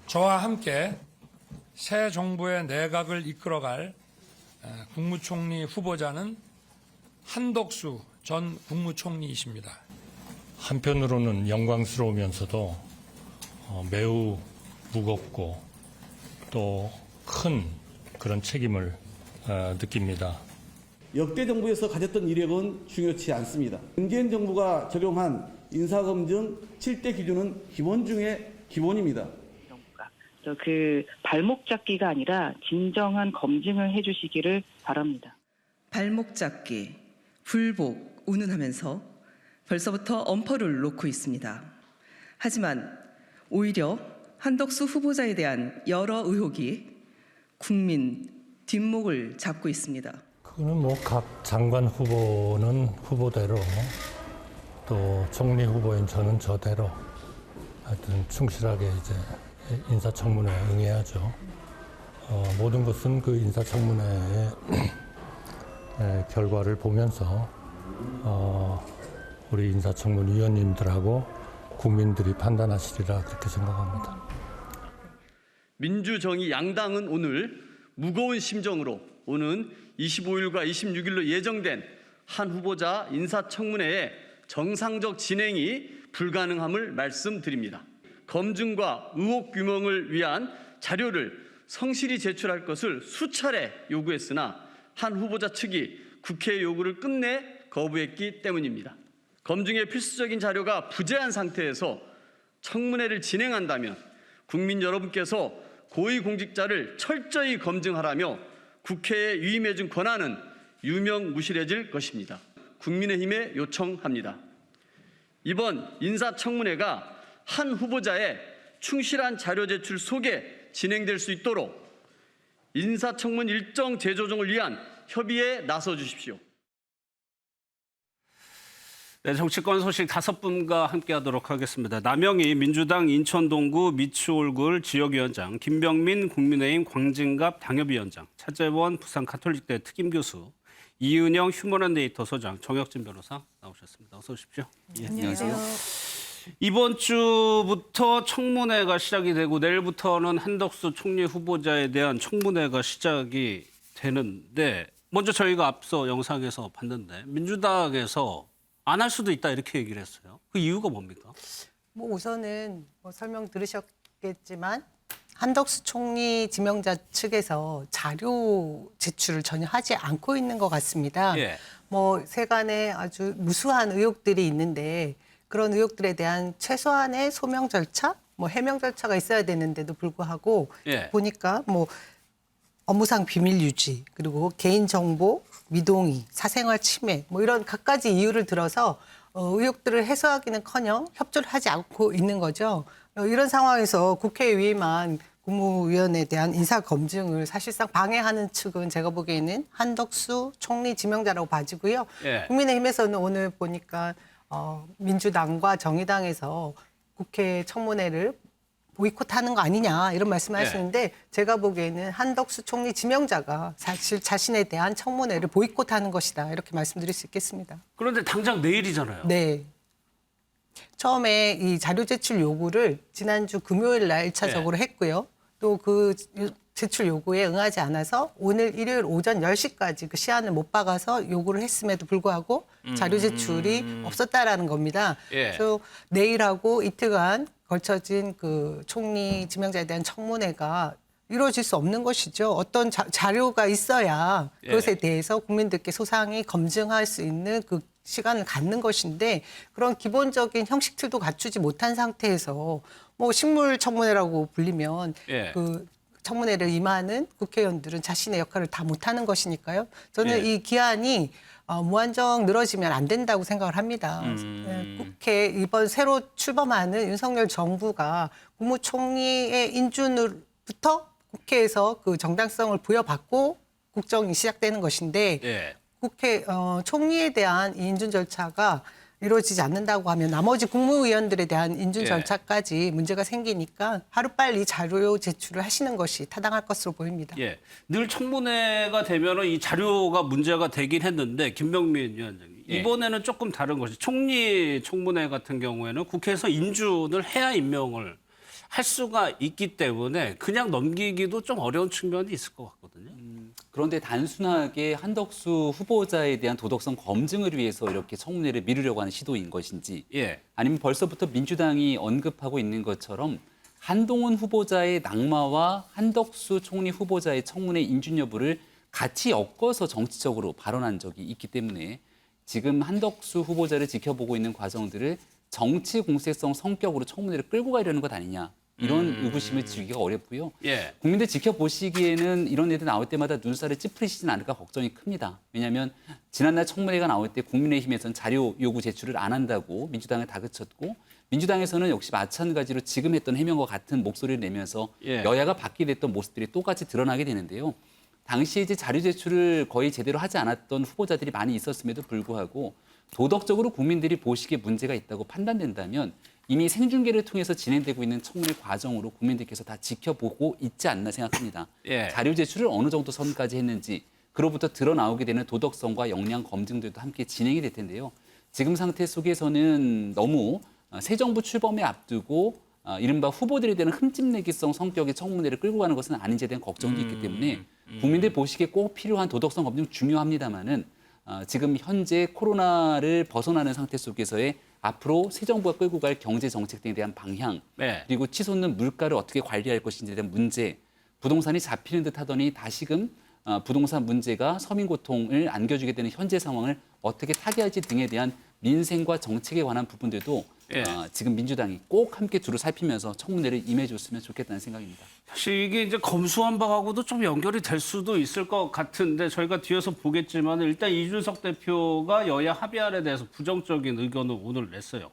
저와 함께 새 정부의 내각을 이끌어갈 국무총리 후보자는 한덕수 전 국무총리이십니다. 한편으로는 영광스러우면서도 매우 무겁고 또 큰 그런 책임을 느낍니다. 역대 정부에서 가졌던 이력은 중요치 않습니다. 문재인 정부가 적용한 인사검증 7대 기준은 기본 중에 기본입니다. 그 발목 잡기가 아니라 진정한 검증을 해주시기를 바랍니다. 발목 잡기, 불복, 운운하면서 벌써부터 엄포를 놓고 있습니다. 하지만 오히려 한덕수 후보자에 대한 여러 의혹이 국민 뒷목을 잡고 있습니다. 그거는 뭐 각 장관 후보는 후보대로 또 총리 후보인 저는 저대로 하여튼 충실하게 이제 인사청문회에 응해야죠. 모든 것은 그 인사청문회의 결과를 보면서 우리 인사청문위원님들하고 국민들이 판단하시리라 그렇게 생각합니다. 민주정의 양당은 오늘 무거운 심정으로 오는 25일과 26일로 예정된 한 후보자 인사청문회의 정상적 진행이 불가능함을 말씀드립니다. 검증과 의혹 규명을 위한 자료를 성실히 제출할 것을 수차례 요구했으나 한 후보자 측이 국회의 요구를 끝내 거부했기 때문입니다. 검증에 필수적인 자료가 부재한 상태에서 청문회를 진행한다면 국민 여러분께서 고위공직자를 철저히 검증하라며 국회에 위임해준 권한은 유명무실해질 것입니다. 국민의힘에 요청합니다. 이번 인사청문회가 한 후보자의 충실한 자료 제출 속에 진행될 수 있도록 인사청문 일정 재조정을 위한 협의에 나서 주십시오. 네, 정치권 소식 5분과 함께하도록 하겠습니다. 남영희 민주당 인천동구 미추홀굴 지역위원장, 김병민 국민의힘 광진갑 당협위원장, 차재원 부산가톨릭대 특임교수, 이은영 휴먼앤데이터 소장, 정혁진 변호사 나오셨습니다. 어서 오십시오. 예, 안녕하세요. 이번 주부터 청문회가 시작이 되고 내일부터는 한덕수 총리 후보자에 대한 청문회가 시작이 되는데 먼저 저희가 앞서 영상에서 봤는데 민주당에서 안 할 수도 있다 이렇게 얘기를 했어요. 그 이유가 뭡니까? 우선은 설명 들으셨겠지만 한덕수 총리 지명자 측에서 자료 제출을 전혀 하지 않고 있는 것 같습니다. 예. 세간에 아주 무수한 의혹들이 있는데 그런 의혹들에 대한 최소한의 소명 절차, 해명 절차가 있어야 되는데도 불구하고 예. 보니까 업무상 비밀 유지, 그리고 개인정보 미동의, 사생활 침해 이런 갖가지 이유를 들어서 의혹들을 해소하기는커녕 협조를 하지 않고 있는 거죠. 이런 상황에서 국회에 위임한 국무위원에 대한 인사검증을 사실상 방해하는 측은 제가 보기에는 한덕수 총리 지명자라고 봐지고요. 예. 국민의힘에서는 오늘 보니까 민주당과 정의당에서 국회 청문회를 보이콧하는 거 아니냐 이런 말씀을 하시는데 제가 보기에는 한덕수 총리 지명자가 사실 자신에 대한 청문회를 보이콧하는 것이다 이렇게 말씀드릴 수 있겠습니다. 그런데 당장 내일이잖아요. 네. 처음에 이 자료 제출 요구를 지난주 금요일 날 1차적으로 했고요. 또 그 제출 요구에 응하지 않아서 오늘 일요일 오전 10시까지 그 시한을 못 박아서 요구를 했음에도 불구하고 자료 제출이 없었다라는 겁니다. 예. 그래서 내일하고 이틀간 걸쳐진 그 총리 지명자에 대한 청문회가 이루어질 수 없는 것이죠. 어떤 자료가 있어야 그것에 대해서 국민들께 소상히 검증할 수 있는 그 시간을 갖는 것인데 그런 기본적인 형식틀도 갖추지 못한 상태에서 식물 청문회라고 불리면 그 청문회를 임하는 국회의원들은 자신의 역할을 다 못하는 것이니까요. 저는 이 기한이 무한정 늘어지면 안 된다고 생각을 합니다. 국회 이번 새로 출범하는 윤석열 정부가 국무총리의 인준으로부터 국회에서 그 정당성을 부여받고 국정이 시작되는 것인데 국회 총리에 대한 인준 절차가 이루어지지 않는다고 하면 나머지 국무위원들에 대한 인준 절차까지 문제가 생기니까 하루빨리 자료 제출을 하시는 것이 타당할 것으로 보입니다. 예. 늘 청문회가 되면 이 자료가 문제가 되긴 했는데 김병민 위원장님 이번에는 조금 다른 것이 총리 청문회 같은 경우에는 국회에서 인준을 해야 임명을 할 수가 있기 때문에 그냥 넘기기도 좀 어려운 측면이 있을 것 같거든요. 그런데 단순하게 한덕수 후보자에 대한 도덕성 검증을 위해서 이렇게 청문회를 미루려고 하는 시도인 것인지 예. 아니면 벌써부터 민주당이 언급하고 있는 것처럼 한동훈 후보자의 낙마와 한덕수 총리 후보자의 청문회 인준 여부를 같이 엮어서 정치적으로 발언한 적이 있기 때문에 지금 한덕수 후보자를 지켜보고 있는 과정들을 정치 공세성 성격으로 청문회를 끌고 가려는 것 아니냐. 이런 의구심을 지우기가 어렵고요. 예. 국민들 지켜보시기에는 이런 애들 나올 때마다 눈살을 찌푸리시진 않을까 걱정이 큽니다. 왜냐하면 지난날 청문회가 나올 때 국민의힘에서는 자료 요구 제출을 안 한다고 민주당을 다그쳤고 민주당에서는 역시 마찬가지로 지금 했던 해명과 같은 목소리를 내면서 예. 여야가 받게 됐던 모습들이 똑같이 드러나게 되는데요. 당시에 이제 자료 제출을 거의 제대로 하지 않았던 후보자들이 많이 있었음에도 불구하고 도덕적으로 국민들이 보시기에 문제가 있다고 판단된다면 이미 생중계를 통해서 진행되고 있는 청문회 과정으로 국민들께서 다 지켜보고 있지 않나 생각합니다. 예. 자료 제출을 어느 정도 선까지 했는지 그로부터 드러나오게 되는 도덕성과 역량 검증들도 함께 진행이 될 텐데요. 지금 상태 속에서는 너무 새 정부 출범에 앞두고 이른바 후보들에 대한 흠집내기성 성격의 청문회를 끌고 가는 것은 아닌지에 대한 걱정도 있기 때문에 국민들 보시기에 꼭 필요한 도덕성 검증 중요합니다마는 지금 현재 코로나를 벗어나는 상태 속에서의 앞으로 새 정부가 끌고 갈 경제 정책 등에 대한 방향, 네. 그리고 치솟는 물가를 어떻게 관리할 것인지에 대한 문제, 부동산이 잡히는 듯 하더니 다시금 부동산 문제가 서민 고통을 안겨주게 되는 현재 상황을 어떻게 타개할지 등에 대한 민생과 정책에 관한 부분들도 예. 지금 민주당이 꼭 함께 두루 살피면서 청문회를 임해줬으면 좋겠다는 생각입니다. 사실 이게 이제 검수한 바하고도 좀 연결이 될 수도 있을 것 같은데 저희가 뒤에서 보겠지만 일단 이준석 대표가 여야 합의안에 대해서 부정적인 의견을 오늘 냈어요.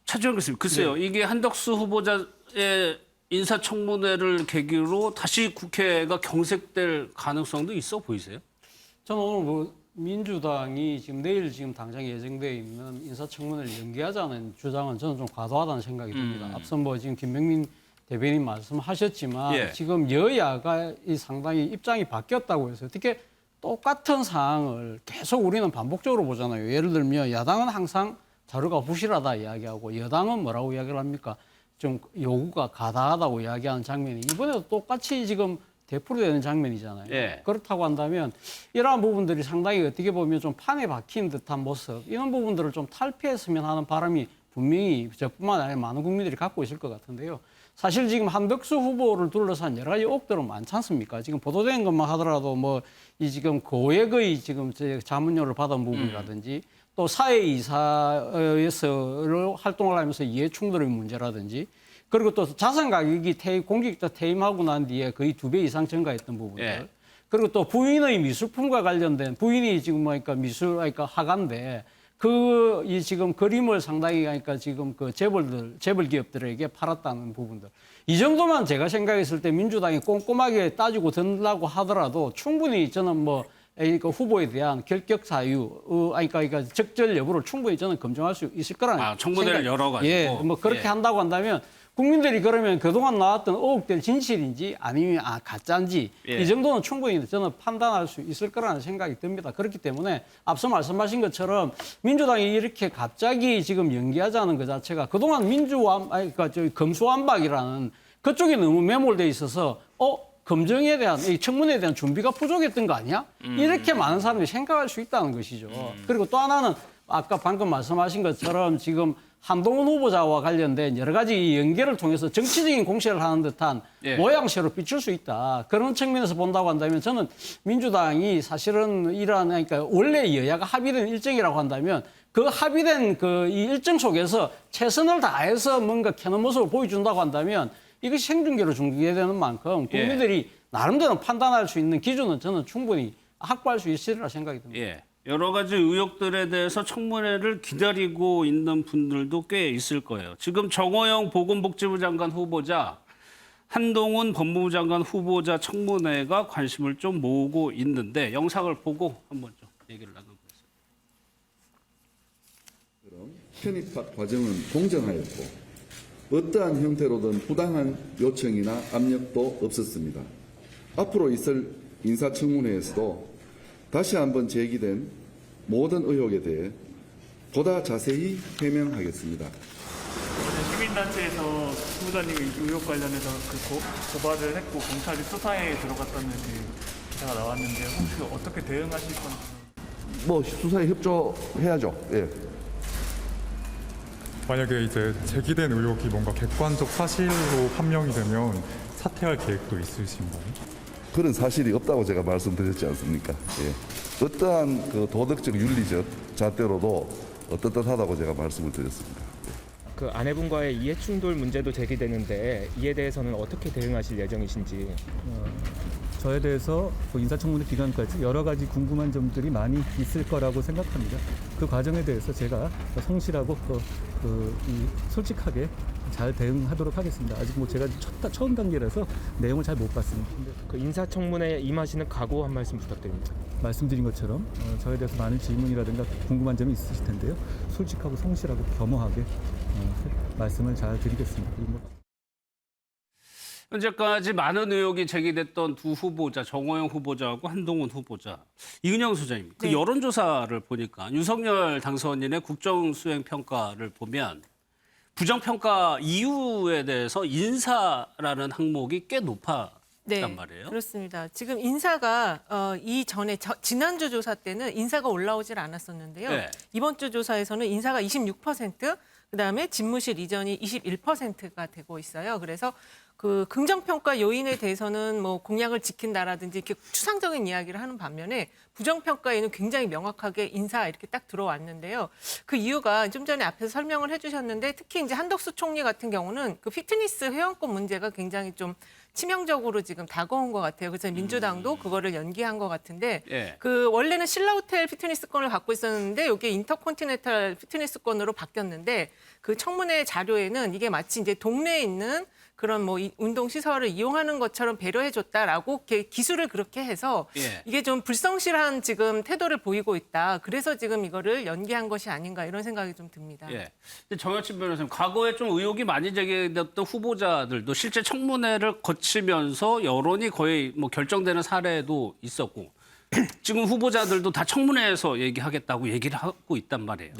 차주현 교수님, 글쎄요. 이게 한덕수 후보자의 인사청문회를 계기로 다시 국회가 경색될 가능성도 있어 보이세요? 저는 오늘 민주당이 지금 내일 당장 예정되어 있는 인사청문회를 연기하자는 주장은 저는 좀 과도하다는 생각이 듭니다. 앞서 지금 김병민 대변인 말씀하셨지만 예. 지금 여야가 상당히 입장이 바뀌었다고 해서 어떻게 똑같은 사항을 계속 우리는 반복적으로 보잖아요. 예를 들면 야당은 항상 자료가 부실하다 이야기하고 여당은 뭐라고 이야기를 합니까? 좀 요구가 가다하다고 이야기하는 장면이 이번에도 똑같이 지금 되풀이되는 장면이잖아요. 예. 그렇다고 한다면 이러한 부분들이 상당히 어떻게 보면 좀 판에 박힌 듯한 모습 이런 부분들을 좀 탈피했으면 하는 바람이 분명히 저뿐만 아니라 많은 국민들이 갖고 있을 것 같은데요. 사실 지금 한덕수 후보를 둘러싼 여러 가지 의혹들은 많지 않습니까? 지금 보도된 것만 하더라도 이 지금 고액의 지금 자문료를 받은 부분이라든지 또 사회이사에서 활동을 하면서 이해 충돌의 문제라든지 그리고 또 자산 가격이 공직자 퇴임하고 난 뒤에 거의 2배 이상 증가했던 부분들. 예. 그리고 그리고 또 부인의 미술품과 관련된 부인이 지금 화가인데 이 지금 그림을 상당히 지금 재벌 기업들에게 팔았다는 부분들. 이 정도만 제가 생각했을 때 민주당이 꼼꼼하게 따지고 든다고 하더라도 충분히 저는 후보에 대한 결격 사유, 적절 여부를 충분히 저는 검증할 수 있을 거라는 청문회를 열어가지고. 예, 그렇게 예. 한다고 한다면 국민들이 그러면 그동안 나왔던 의혹들 진실인지 아니면 가짜인지 예. 이 정도는 충분히 저는 판단할 수 있을 거라는 생각이 듭니다. 그렇기 때문에 앞서 말씀하신 것처럼 민주당이 이렇게 갑자기 지금 연기하자는 것 자체가 그동안 검수완박이라는 그쪽에 너무 매몰돼 있어서 검증에 대한 이 청문회에 대한 준비가 부족했던 거 아니야? 이렇게 많은 사람들이 생각할 수 있다는 것이죠. 그리고 또 하나는 아까 방금 말씀하신 것처럼 지금 한동훈 후보자와 관련된 여러 가지 연계를 통해서 정치적인 공세를 하는 듯한 예. 모양새로 비출 수 있다. 그런 측면에서 본다고 한다면 저는 민주당이 사실은 원래 여야가 합의된 일정이라고 한다면 그 합의된 이 일정 속에서 최선을 다해서 뭔가 켜는 모습을 보여준다고 한다면 이것이 생중계로 중계되는 만큼 국민들이 나름대로 판단할 수 있는 기준은 저는 충분히 확보할 수 있으리라 생각이 듭니다. 예. 여러 가지 의혹들에 대해서 청문회를 기다리고 있는 분들도 꽤 있을 거예요. 지금 정호영 보건복지부 장관 후보자, 한동훈 법무부 장관 후보자 청문회가 관심을 좀 모으고 있는데 영상을 보고 한번 좀 얘기를 나눠보겠습니다. 편입학 과정은 공정하였고 어떠한 형태로든 부당한 요청이나 압력도 없었습니다. 앞으로 있을 인사청문회에서도 다시 한번 제기된 모든 의혹에 대해 보다 자세히 해명하겠습니다. 시민단체에서 후보자님 의혹 관련해서 그 고발을 했고 경찰이 수사에 들어갔다는 그 기사가 나왔는데 혹시 어떻게 대응하실 건지? 뭐 수사에 협조해야죠. 예. 만약에 이제 제기된 의혹이 뭔가 객관적 사실로 판명이 되면 사퇴할 계획도 있으신가요? 그런 사실이 없다고 제가 말씀드렸지 않습니까? 예. 어떠한 그 도덕적 윤리적 잣대로도 떳떳하다고 제가 말씀을 드렸습니다. 그 아내분과의 이해 충돌 문제도 제기되는데 이에 대해서는 어떻게 대응하실 예정이신지? 저에 대해서 인사청문회 기간까지 여러 가지 궁금한 점들이 많이 있을 거라고 생각합니다. 그 과정에 대해서 제가 성실하고 솔직하게 잘 대응하도록 하겠습니다. 아직 뭐 제가 처음 단계라서 내용을 잘 못 봤습니다. 그 인사청문회에 임하시는 각오 한 말씀 부탁드립니다. 말씀드린 것처럼 저에 대해서 많은 질문이라든가 궁금한 점이 있으실 텐데요. 솔직하고 성실하고 겸허하게 말씀을 잘 드리겠습니다. 그리고 현재까지 많은 의혹이 제기됐던 두 후보자, 정호영 후보자하고 한동훈 후보자. 이은영 소장님, 그 여론조사를 보니까 윤석열 당선인의 국정수행평가를 보면 부정평가 이유에 대해서 인사라는 항목이 꽤 높았단 말이에요. 그렇습니다. 지금 인사가 이전에 지난주 조사 때는 인사가 올라오질 않았었는데요. 이번 주 조사에서는 인사가 26%, 그다음에 집무실 이전이 21%가 되고 있어요. 그래서 그 긍정평가 요인에 대해서는 뭐 공약을 지킨다라든지 이렇게 추상적인 이야기를 하는 반면에 부정평가에는 굉장히 명확하게 인사 이렇게 딱 들어왔는데요. 그 이유가 좀 전에 앞에서 설명을 해주셨는데 특히 이제 한덕수 총리 같은 경우는 그 피트니스 회원권 문제가 굉장히 좀 치명적으로 지금 다가온 것 같아요. 그래서 민주당도 그거를 연기한 것 같은데 그 원래는 신라호텔 피트니스권을 갖고 있었는데 이게 인터컨티넨탈 피트니스권으로 바뀌었는데 그 청문회 자료에는 이게 마치 이제 동네에 있는 그런 뭐 운동 시설을 이용하는 것처럼 배려해줬다라고 기술을 그렇게 해서 이게 좀 불성실한 지금 태도를 보이고 있다. 그래서 지금 이거를 연기한 것이 아닌가 이런 생각이 좀 듭니다. 정여친 변호사님, 과거에 좀 의혹이 많이 제기됐던 후보자들도 실제 청문회를 거치면서 여론이 거의 뭐 결정되는 사례도 있었고 지금 후보자들도 다 청문회에서 얘기하겠다고 얘기를 하고 있단 말이에요.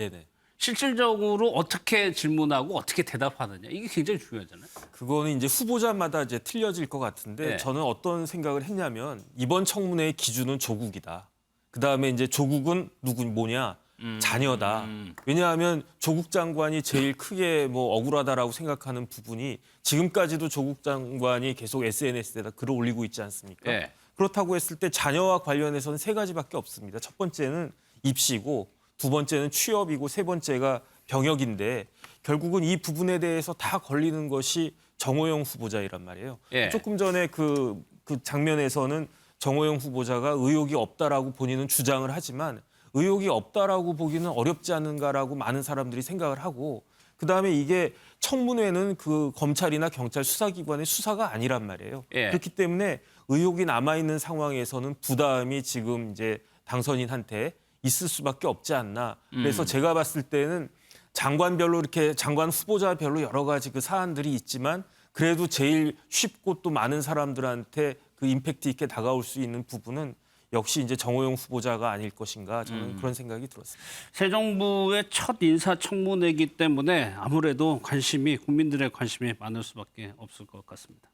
실질적으로 어떻게 질문하고 어떻게 대답하느냐 이게 굉장히 중요하잖아요. 그거는 이제 후보자마다 이제 틀려질 것 같은데 저는 어떤 생각을 했냐면 이번 청문회의 기준은 조국이다. 그 다음에 이제 조국은 뭐냐 자녀다. 왜냐하면 조국 장관이 제일 크게 뭐 억울하다라고 생각하는 부분이 지금까지도 조국 장관이 계속 SNS에다 글을 올리고 있지 않습니까? 그렇다고 했을 때 자녀와 관련해서는 세 가지밖에 없습니다. 첫 번째는 입시고. 두 번째는 취업이고 세 번째가 병역인데 결국은 이 부분에 대해서 다 걸리는 것이 정호영 후보자이란 말이에요. 조금 전에 그 장면에서는 정호영 후보자가 의혹이 없다라고 본인은 주장을 하지만 의혹이 없다라고 보기는 어렵지 않은가라고 많은 사람들이 생각을 하고 그다음에 이게 청문회는 그 검찰이나 경찰 수사기관의 수사가 아니란 말이에요. 그렇기 때문에 의혹이 남아있는 상황에서는 부담이 지금 이제 당선인한테 있을 수밖에 없지 않나. 그래서 제가 봤을 때는 장관별로 이렇게 장관 후보자별로 여러 가지 그 사안들이 있지만 그래도 제일 쉽고 또 많은 사람들한테 그 임팩트 있게 다가올 수 있는 부분은 역시 이제 정호영 후보자가 아닐 것인가 저는 그런 생각이 들었습니다. 새 정부의 첫 인사청문회이기 때문에 아무래도 국민들의 관심이 많을 수밖에 없을 것 같습니다.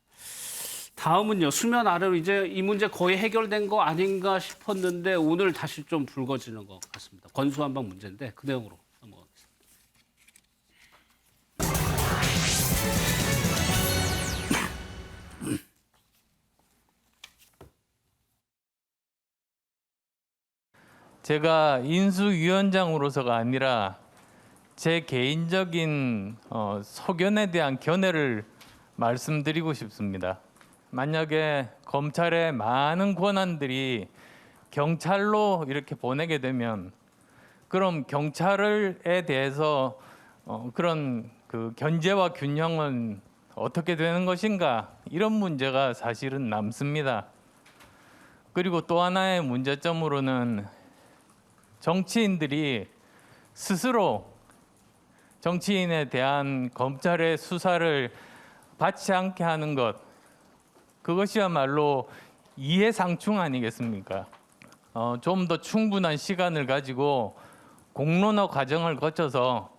다음은요. 수면 아래로 이제 이 문제 거의 해결된 거 아닌가 싶었는데 오늘 다시 좀 불거지는 것 같습니다. 권수한방 문제인데 그 내용으로 넘어가겠습니다. 제가 인수위원장으로서가 아니라 제 개인적인 소견에 대한 견해를 말씀드리고 싶습니다. 만약에 검찰의 많은 권한들이 경찰로 이렇게 보내게 되면 그럼 경찰에 대해서 그런 그 견제와 균형은 어떻게 되는 것인가 이런 문제가 사실은 남습니다. 그리고 또 하나의 문제점으로는 정치인들이 스스로 정치인에 대한 검찰의 수사를 받지 않게 하는 것 그것이야말로 이해상충 아니겠습니까? 좀 더 충분한 시간을 가지고 공론화 과정을 거쳐서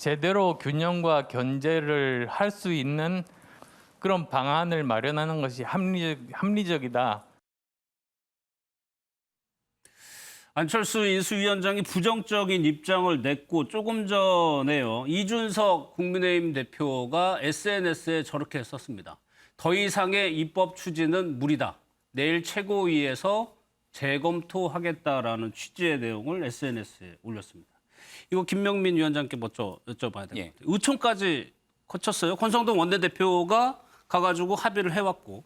제대로 균형과 견제를 할 수 있는 그런 방안을 마련하는 것이 합리적이다. 안철수 인수위원장이 부정적인 입장을 냈고 조금 전에요. 이준석 국민의힘 대표가 SNS에 저렇게 썼습니다. 더 이상의 입법 추진은 무리다. 내일 최고위에서 재검토하겠다라는 취지의 내용을 SNS에 올렸습니다. 이거 김명민 위원장께 먼저 여쭤봐야 될 것 같아요. 의총까지 거쳤어요. 권성동 원내대표가 가가지고 합의를 해왔고.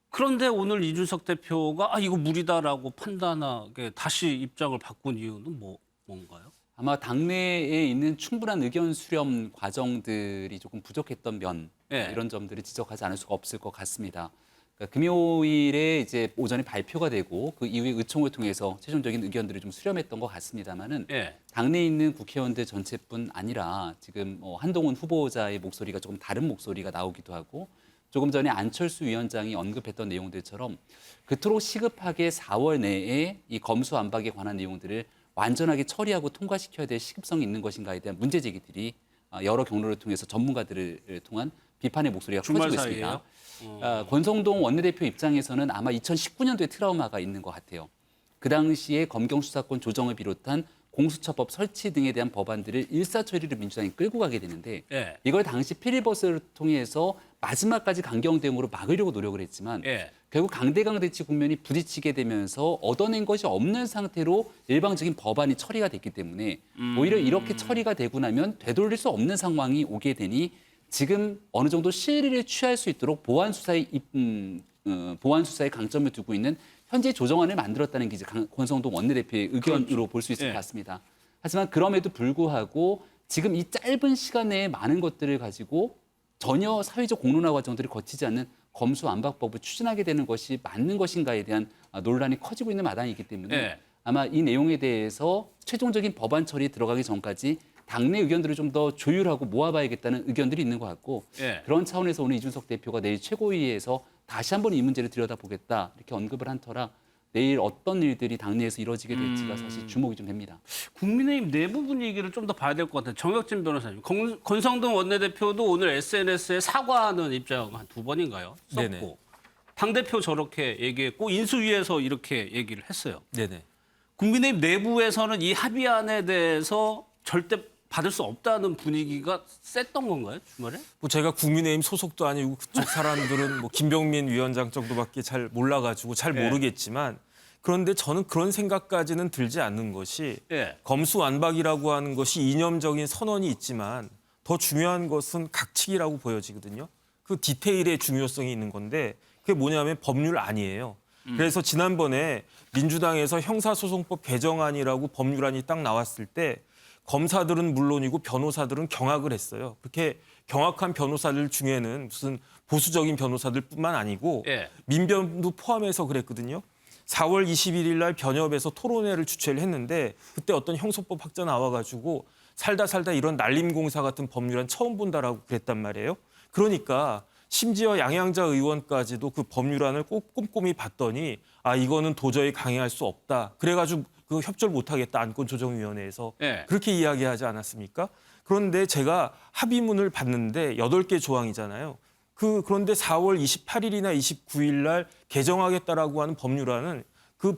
그런데 오늘 이준석 대표가 이거 무리다라고 판단하게 다시 입장을 바꾼 이유는 뭔가요? 아마 당내에 있는 충분한 의견 수렴 과정들이 조금 부족했던 면 이런 점들을 지적하지 않을 수가 없을 것 같습니다. 그러니까 금요일에 이제 오전에 발표가 되고 그 이후에 의총을 통해서 최종적인 의견들을 좀 수렴했던 것 같습니다만은 당내에 있는 국회의원들 전체뿐 아니라 지금 한동훈 후보자의 목소리가 조금 다른 목소리가 나오기도 하고 조금 전에 안철수 위원장이 언급했던 내용들처럼 그토록 시급하게 4월 내에 이 검수완박에 관한 내용들을 완전하게 처리하고 통과시켜야 될 시급성이 있는 것인가에 대한 문제 제기들이 여러 경로를 통해서 전문가들을 통한 비판의 목소리가 커지고 있습니다. 권성동 원내대표 입장에서는 아마 2019년도에 트라우마가 있는 것 같아요. 그 당시에 검경수사권 조정을 비롯한 공수처법 설치 등에 대한 법안들을 일사천리로 민주당이 끌고 가게 되는데 이걸 당시 필리버스터를 통해서 마지막까지 강경 대응으로 막으려고 노력을 했지만 결국 강대강 대치 국면이 부딪히게 되면서 얻어낸 것이 없는 상태로 일방적인 법안이 처리가 됐기 때문에 오히려 이렇게 처리가 되고 나면 되돌릴 수 없는 상황이 오게 되니 지금 어느 정도 실리를 취할 수 있도록 보안 수사에 강점을 두고 있는 현재 조정안을 만들었다는 게 이제 권성동 원내대표의 의견으로 볼 수 있을 것 같습니다. 하지만 그럼에도 불구하고 지금 이 짧은 시간 내에 많은 것들을 가지고 전혀 사회적 공론화 과정들을 거치지 않는 검수완박법을 추진하게 되는 것이 맞는 것인가에 대한 논란이 커지고 있는 마당이기 때문에 아마 이 내용에 대해서 최종적인 법안 처리에 들어가기 전까지 당내 의견들을 좀 더 조율하고 모아봐야겠다는 의견들이 있는 것 같고 그런 차원에서 오늘 이준석 대표가 내일 최고위에서 다시 한번 이 문제를 들여다보겠다 이렇게 언급을 한 터라 내일 어떤 일들이 당내에서 이루어지게 될지가 사실 주목이 좀 됩니다. 국민의힘 내부 분위기를 좀 더 봐야 될 것 같아요. 정혁진 변호사님. 권성동 원내대표도 오늘 SNS에 사과하는 입장 한 2번인가요? 썼고 네네. 당대표 저렇게 얘기했고 인수위에서 이렇게 얘기를 했어요. 네네. 국민의힘 내부에서는 이 합의안에 대해서 절대 받을 수 없다는 분위기가 셌던 건가요, 주말에? 뭐 제가 국민의힘 소속도 아니고 그쪽 사람들은 뭐 김병민 위원장 정도밖에 잘 몰라가지고 잘 모르겠지만 그런데 저는 그런 생각까지는 들지 않는 것이 검수완박이라고 하는 것이 이념적인 선언이 있지만 더 중요한 것은 각칙이라고 보여지거든요. 그 디테일의 중요성이 있는 건데 그게 뭐냐면 법률 아니에요. 그래서 지난번에 민주당에서 형사소송법 개정안이라고 법률안이 딱 나왔을 때 검사들은 물론이고 변호사들은 경악을 했어요. 그렇게 경악한 변호사들 중에는 무슨 보수적인 변호사들뿐만 아니고 민변도 포함해서 그랬거든요. 4월 21일 날 변협에서 토론회를 주최를 했는데 그때 어떤 형소법 학자 나와가지고 살다 이런 날림공사 같은 법률안 처음 본다라고 그랬단 말이에요. 그러니까 심지어 양양자 의원까지도 그 법률안을 꼭 꼼꼼히 봤더니 이거는 도저히 강행할 수 없다. 그래가지고 그 협조를 못하겠다. 안건조정위원회에서. 그렇게 이야기하지 않았습니까? 그런데 제가 합의문을 봤는데 8개 조항이잖아요. 그런데 4월 28일이나 29일 날 개정하겠다라고 하는 법률안은 그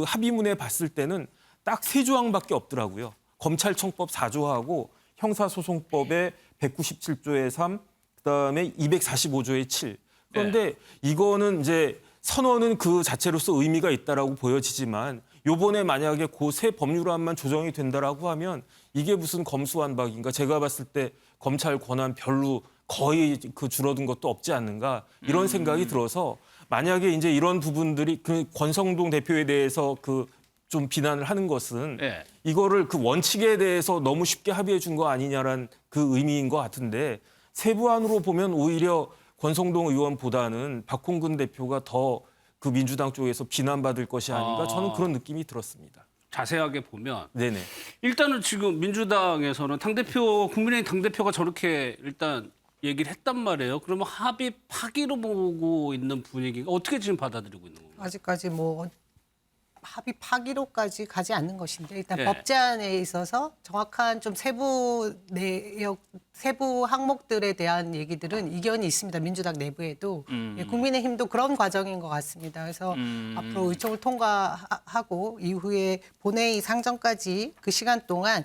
합의문에 봤을 때는 딱 3조항밖에 없더라고요. 검찰청법 4조하고 형사소송법의 197조의 3, 그다음에 245조의 7. 그런데 이거는 이제 선언은 그 자체로서 의미가 있다라고 보여지지만 요번에 만약에 그 새 법률안만 조정이 된다라고 하면 이게 무슨 검수완박인가? 제가 봤을 때 검찰 권한 별로 거의 줄어든 것도 없지 않는가? 이런 생각이 들어서 만약에 이제 이런 부분들이 그 권성동 대표에 대해서 좀 비난을 하는 것은 이거를 그 원칙에 대해서 너무 쉽게 합의해 준 거 아니냐라는 그 의미인 것 같은데 세부안으로 보면 오히려 권성동 의원보다는 박홍근 대표가 더 그 민주당 쪽에서 비난받을 것이 아닌가 저는 그런 느낌이 들었습니다. 자세하게 보면 일단은 지금 민주당에서는 국민의힘 당대표가 저렇게 일단 얘기를 했단 말이에요. 그러면 합의 파기로 보고 있는 분위기가 어떻게 지금 받아들이고 있는 건가요? 아직까지 뭐 합의 파기로까지 가지 않는 것인데 일단 예. 법 제안에 있어서 정확한 좀 세부 항목들에 대한 얘기들은 이견이 있습니다. 민주당 내부에도 예, 국민의힘도 그런 과정인 것 같습니다. 그래서 앞으로 의총을 통과하고 이후에 본회의 상정까지 그 시간 동안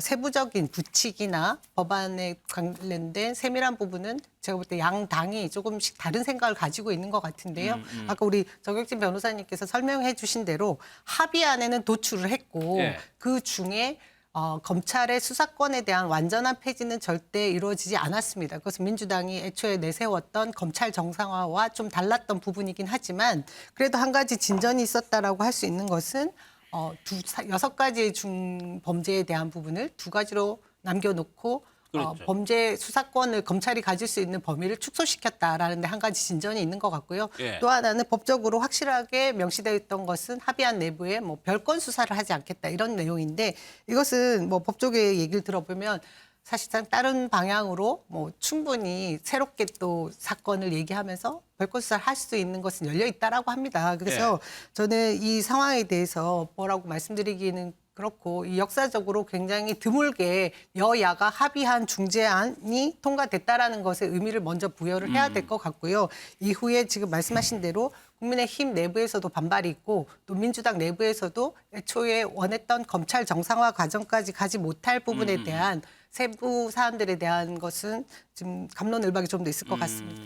세부적인 부칙이나 법안에 관련된 세밀한 부분은 제가 볼 때 양 당이 조금씩 다른 생각을 가지고 있는 것 같은데요. 아까 우리 정혁진 변호사님께서 설명해 주신 대로 합의안에는 도출을 했고 예. 그 중에 검찰의 수사권에 대한 완전한 폐지는 절대 이루어지지 않았습니다. 그것은 민주당이 애초에 내세웠던 검찰 정상화와 좀 달랐던 부분이긴 하지만 그래도 한 가지 진전이 있었다라고 할 수 있는 것은 6가지의 중범죄에 대한 부분을 2가지로 남겨놓고 그렇죠. 범죄 수사권을 검찰이 가질 수 있는 범위를 축소시켰다라는 데 한 가지 진전이 있는 것 같고요. 예. 또 하나는 법적으로 확실하게 명시되어 있던 것은 합의안 내부에 뭐 별건 수사를 하지 않겠다 이런 내용인데 이것은 뭐 법조계 얘기를 들어보면 사실상 다른 방향으로 뭐 충분히 새롭게 또 사건을 얘기하면서 별건 수사를 할 수 있는 것은 열려 있다라고 합니다. 그래서 저는 이 상황에 대해서 뭐라고 말씀드리기는 그렇고 이 역사적으로 굉장히 드물게 여야가 합의한 중재안이 통과됐다라는 것에 의미를 먼저 부여를 해야 될 것 같고요. 이후에 지금 말씀하신 대로 국민의힘 내부에서도 반발이 있고 또 민주당 내부에서도 애초에 원했던 검찰 정상화 과정까지 가지 못할 부분에 대한 세부 사안들에 대한 것은 지금 감론을박이 좀 더 있을 것 같습니다.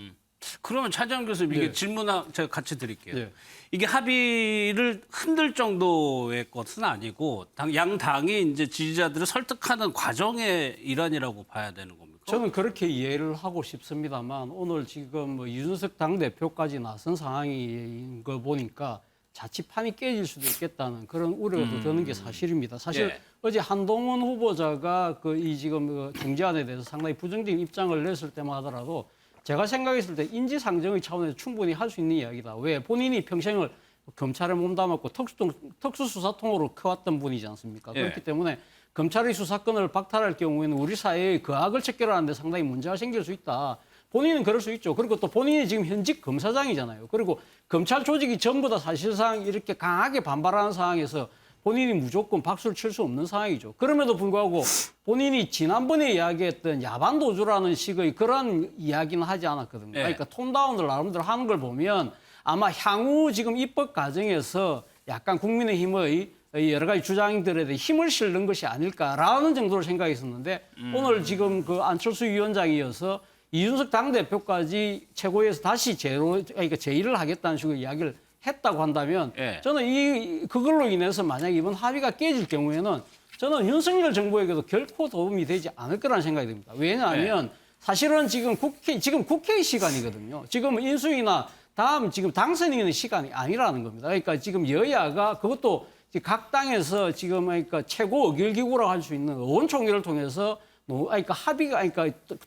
그러면 차재원 교수님 이게 네. 질문 제가 같이 드릴게요. 네. 이게 합의를 흔들 정도의 것은 아니고 양 당이 이제 지지자들을 설득하는 과정의 일환이라고 봐야 되는 겁니까? 저는 그렇게 이해를 하고 싶습니다만 오늘 지금 뭐 이준석 당대표까지 나선 상황인 거 보니까 자칫 판이 깨질 수도 있겠다는 그런 우려가 또 드는 게 사실입니다. 사실 예. 어제 한동훈 후보자가 이 지금 중재안에 대해서 상당히 부정적인 입장을 냈을 때만 하더라도 제가 생각했을 때 인지상정의 차원에서 충분히 할 수 있는 이야기다. 왜? 본인이 평생을 검찰에 몸담았고 특수수사통으로 커왔던 분이지 않습니까? 예. 그렇기 때문에 검찰의 수사권을 박탈할 경우에는 우리 사회의 그 악을 체결하는 데 상당히 문제가 생길 수 있다. 본인은 그럴 수 있죠. 그리고 또 본인이 지금 현직 검사장이잖아요. 그리고 검찰 조직이 전부 다 사실상 이렇게 강하게 반발하는 상황에서 본인이 무조건 박수를 칠 수 없는 상황이죠. 그럼에도 불구하고 본인이 지난번에 이야기했던 야반도주라는 식의 그런 이야기는 하지 않았거든요. 네. 그러니까 톤다운을 나름대로 하는 걸 보면 아마 향후 지금 입법 과정에서 약간 국민의힘의 여러 가지 주장들에 대해 힘을 실는 것이 아닐까라는 정도로 생각했었는데 오늘 지금 그 안철수 위원장이어서 이준석 당대표까지 최고위에서 다시 제의를 하겠다는 식의 이야기를 했다고 한다면 예. 저는 그걸로 인해서 만약 이번 합의가 깨질 경우에는 저는 윤석열 정부에게도 결코 도움이 되지 않을 거라는 생각이 듭니다. 왜냐하면 사실은 지금 국회의 시간이거든요. 지금 인수위나 다음 지금 당선이 있는 시간이 아니라는 겁니다. 그러니까 지금 여야가 그것도 각 당에서 지금 그러니까 최고 의결기구라고 할 수 있는 의원총회를 통해서 합의가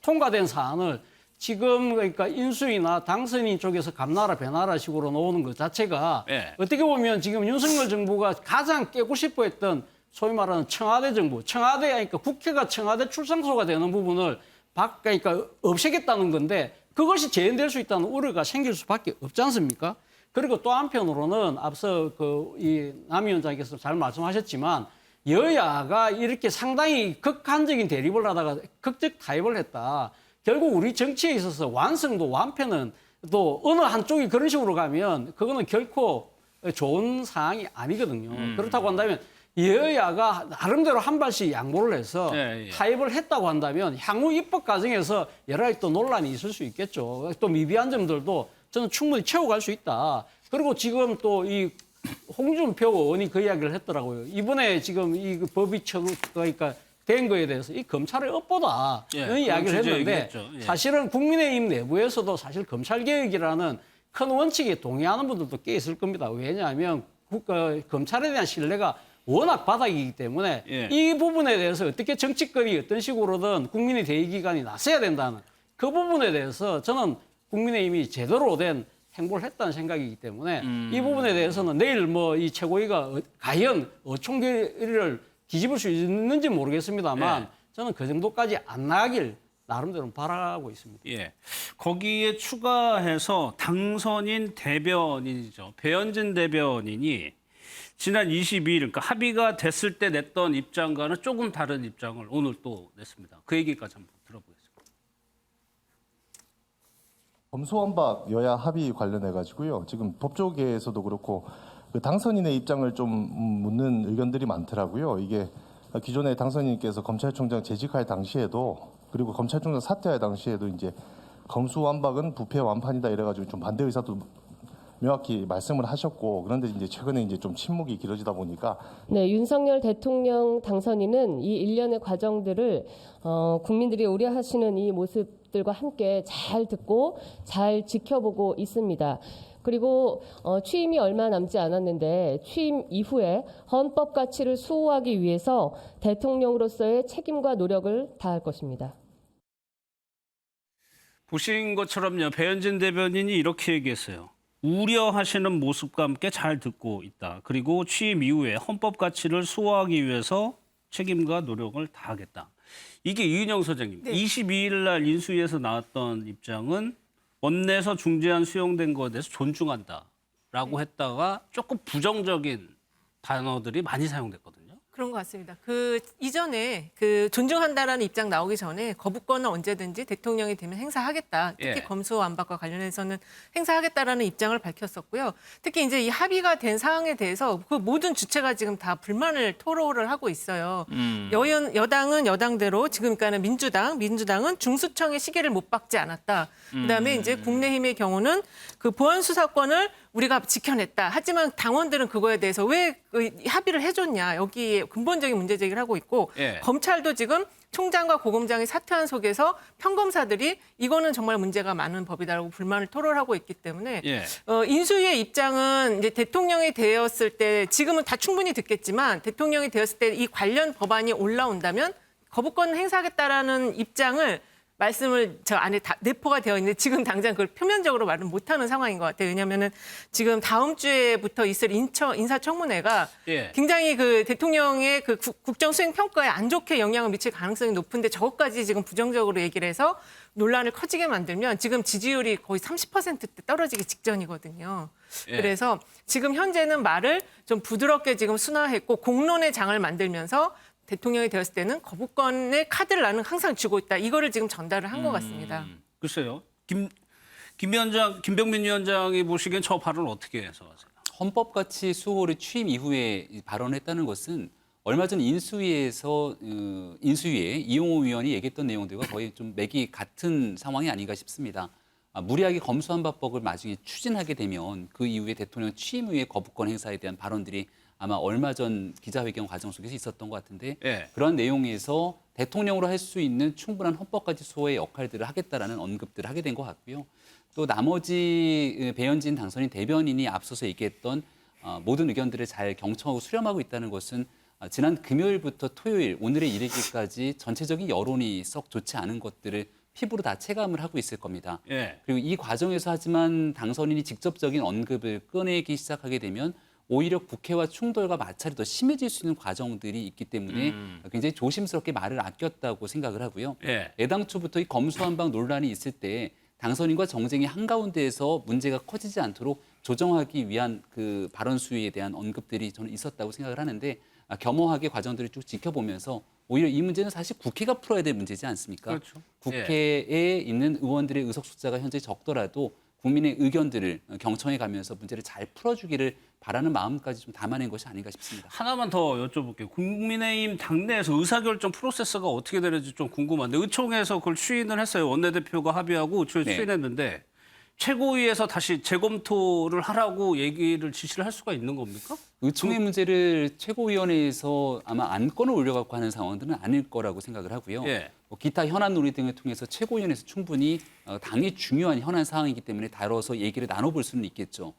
통과된 사안을 지금 그러니까 인수위나 당선인 쪽에서 감나라 배나라 식으로 놓는 것 자체가 어떻게 보면 지금 윤석열 정부가 가장 깨고 싶어 했던 소위 말하는 청와대 정부, 그러니까 국회가 청와대 출상소가 되는 부분을 그러니까 없애겠다는 건데 그것이 재현될 수 있다는 우려가 생길 수밖에 없지 않습니까? 그리고 또 한편으로는 앞서 이 남 위원장께서 잘 말씀하셨지만 여야가 이렇게 상당히 극한적인 대립을 하다가 극적 타협을 했다. 결국 우리 정치에 있어서 완성도 완패는 또 어느 한쪽이 그런 식으로 가면 그거는 결코 좋은 상황이 아니거든요. 그렇다고 한다면 여야가 나름대로 한 발씩 양보를 해서 타협을 했다고 한다면 향후 입법 과정에서 여러 가지 또 논란이 있을 수 있겠죠. 또 미비한 점들도 저는 충분히 채워갈 수 있다. 그리고 지금 또 이 홍준표 의원이 그 이야기를 했더라고요. 이번에 지금 이 법이 그러니까 된 거에 대해서 이 검찰의 업보다 이런 이야기를 했는데 사실은 국민의힘 내부에서도 사실 검찰개혁이라는 큰 원칙에 동의하는 분들도 꽤 있을 겁니다. 왜냐하면 검찰에 대한 신뢰가 워낙 바닥이기 때문에 이 부분에 대해서 어떻게 정치권이 어떤 식으로든 국민의 대의기관이 나서야 된다는 그 부분에 대해서 저는 국민의힘이 제대로 된 행보를 했다는 생각이기 때문에 이 부분에 대해서는 내일 이 최고위가 과연 어총결의를 뒤집을 수 있는지 모르겠습니다만 저는 그 정도까지 안 나가길 나름대로 바라고 있습니다. 예. 거기에 추가해서 당선인 대변인이죠. 배현진 대변인이 지난 22일 그러니까 합의가 됐을 때 냈던 입장과는 조금 다른 입장을 오늘 또 냈습니다. 그 얘기까지 한번 들어보겠습니다. 검수완박 여야 합의 관련해 가지고요. 지금 법조계에서도 그렇고 그 당선인의 입장을 좀 묻는 의견들이 많더라고요. 이게 기존에 당선인께서 검찰총장 재직할 당시에도 그리고 검찰총장 사퇴할 당시에도 이제 검수완박은 부패 완판이다 이래가지고 좀 반대 의사도 명확히 말씀을 하셨고 그런데 이제 최근에 이제 좀 침묵이 길어지다 보니까 네, 윤석열 대통령 당선인은 이 일련의 과정들을 국민들이 우려하시는 이 모습들과 함께 잘 듣고 잘 지켜보고 있습니다. 그리고 취임이 얼마 남지 않았는데 취임 이후에 헌법 가치를 수호하기 위해서 대통령으로서의 책임과 노력을 다할 것입니다. 보신 것처럼요. 배현진 대변인이 이렇게 얘기했어요. 우려하시는 모습과 함께 잘 듣고 있다. 그리고 취임 이후에 헌법 가치를 수호하기 위해서 책임과 노력을 다하겠다. 이게 이은영 소장님, 네. 22일 날 인수위에서 나왔던 입장은 원내에서 중재안 수용된 것에 대해서 존중한다라고 했다가 조금 부정적인 단어들이 많이 사용됐거든요. 그런 것 같습니다. 그 이전에 그 존중한다라는 입장 나오기 전에 거부권은 언제든지 대통령이 되면 행사하겠다. 특히 예. 검수완박과 관련해서는 행사하겠다라는 입장을 밝혔었고요. 특히 이제 이 합의가 된 사항에 대해서 그 모든 주체가 지금 다 불만을 토로를 하고 있어요. 여당은 여당대로 지금 그러니까는 민주당은 중수청의 시계를 못 박지 않았다. 그다음에 이제 국민의힘의 경우는 그 보안 수사권을 우리가 지켜냈다. 하지만 당원들은 그거에 대해서 왜 합의를 해줬냐. 여기에 근본적인 문제 제기를 하고 있고 예. 검찰도 지금 총장과 고검장이 사퇴한 속에서 평검사들이 이거는 정말 문제가 많은 법이다라고 불만을 토로하고 있기 때문에 예. 인수위의 입장은 이제 대통령이 되었을 때 지금은 다 충분히 듣겠지만 대통령이 되었을 때 이 관련 법안이 올라온다면 거부권 행사하겠다라는 입장을 말씀을 저 안에 다 내포가 되어 있는데 지금 당장 그걸 표면적으로 말은 못하는 상황인 것 같아요. 왜냐하면은 지금 다음 주에부터 있을 인사청문회가 예. 굉장히 그 대통령의 그 국정 수행 평가에 안 좋게 영향을 미칠 가능성이 높은데 저것까지 지금 부정적으로 얘기를 해서 논란을 커지게 만들면 지금 지지율이 거의 30%대 떨어지기 직전이거든요. 예. 그래서 지금 현재는 말을 좀 부드럽게 지금 순화했고 공론의 장을 만들면서 대통령이 되었을 때는 거부권의 카드를 나는 항상 쥐고 있다. 이거를 지금 전달을 한 것 같습니다. 글쎄요. 김병민 위원장이 보시기엔 저 발언을 어떻게 해석하세요? 헌법 가치 수호를 취임 이후에 발언했다는 것은 얼마 전 인수위에 이용호 위원이 얘기했던 내용들과 거의 좀 맥이 같은 상황이 아닌가 싶습니다. 무리하게 검수완박법을 나중에 추진하게 되면 그 이후에 대통령 취임 후에 거부권 행사에 대한 발언들이 아마 얼마 전 기자회견 과정 속에서 있었던 것 같은데 예. 그런 내용에서 대통령으로 할 수 있는 충분한 헌법가치 수호의 역할들을 하겠다라는 언급들을 하게 된 것 같고요. 또 나머지 배현진 당선인 대변인이 앞서서 얘기했던 모든 의견들을 잘 경청하고 수렴하고 있다는 것은 지난 금요일부터 토요일 오늘에 이르기까지 전체적인 여론이 썩 좋지 않은 것들을 피부로 다 체감을 하고 있을 겁니다. 예. 그리고 이 과정에서 하지만 당선인이 직접적인 언급을 꺼내기 시작하게 되면 오히려 국회와 충돌과 마찰이 더 심해질 수 있는 과정들이 있기 때문에 굉장히 조심스럽게 말을 아꼈다고 생각을 하고요. 예. 애당초부터 이 검수완박 논란이 있을 때 당선인과 정쟁이 한가운데에서 문제가 커지지 않도록 조정하기 위한 그 발언 수위에 대한 언급들이 저는 있었다고 생각을 하는데 겸허하게 과정들을 쭉 지켜보면서 오히려 이 문제는 사실 국회가 풀어야 될 문제지 않습니까? 그렇죠. 국회에 있는 의원들의 의석 숫자가 현재 적더라도 국민의 의견들을 경청해 가면서 문제를 잘 풀어주기를 바라는 마음까지 좀 담아낸 것이 아닌가 싶습니다. 하나만 더 여쭤볼게요. 국민의힘 당내에서 의사결정 프로세스가 어떻게 되는지 좀 궁금한데 의총에서 그걸 추인을 했어요. 원내대표가 합의하고 의총에 네. 추인했는데 최고위에서 다시 재검토를 하라고 얘기를 지시를 할 수가 있는 겁니까? 의총의 문제를 최고위원회에서 아마 안건을 올려갖고 하는 상황들은 아닐 거라고 생각을 하고요. 예. 기타 현안 논의 등을 통해서 최고위원회에서 충분히 당이 중요한 현안 사항이기 때문에 다뤄서 얘기를 나눠볼 수는 있겠죠.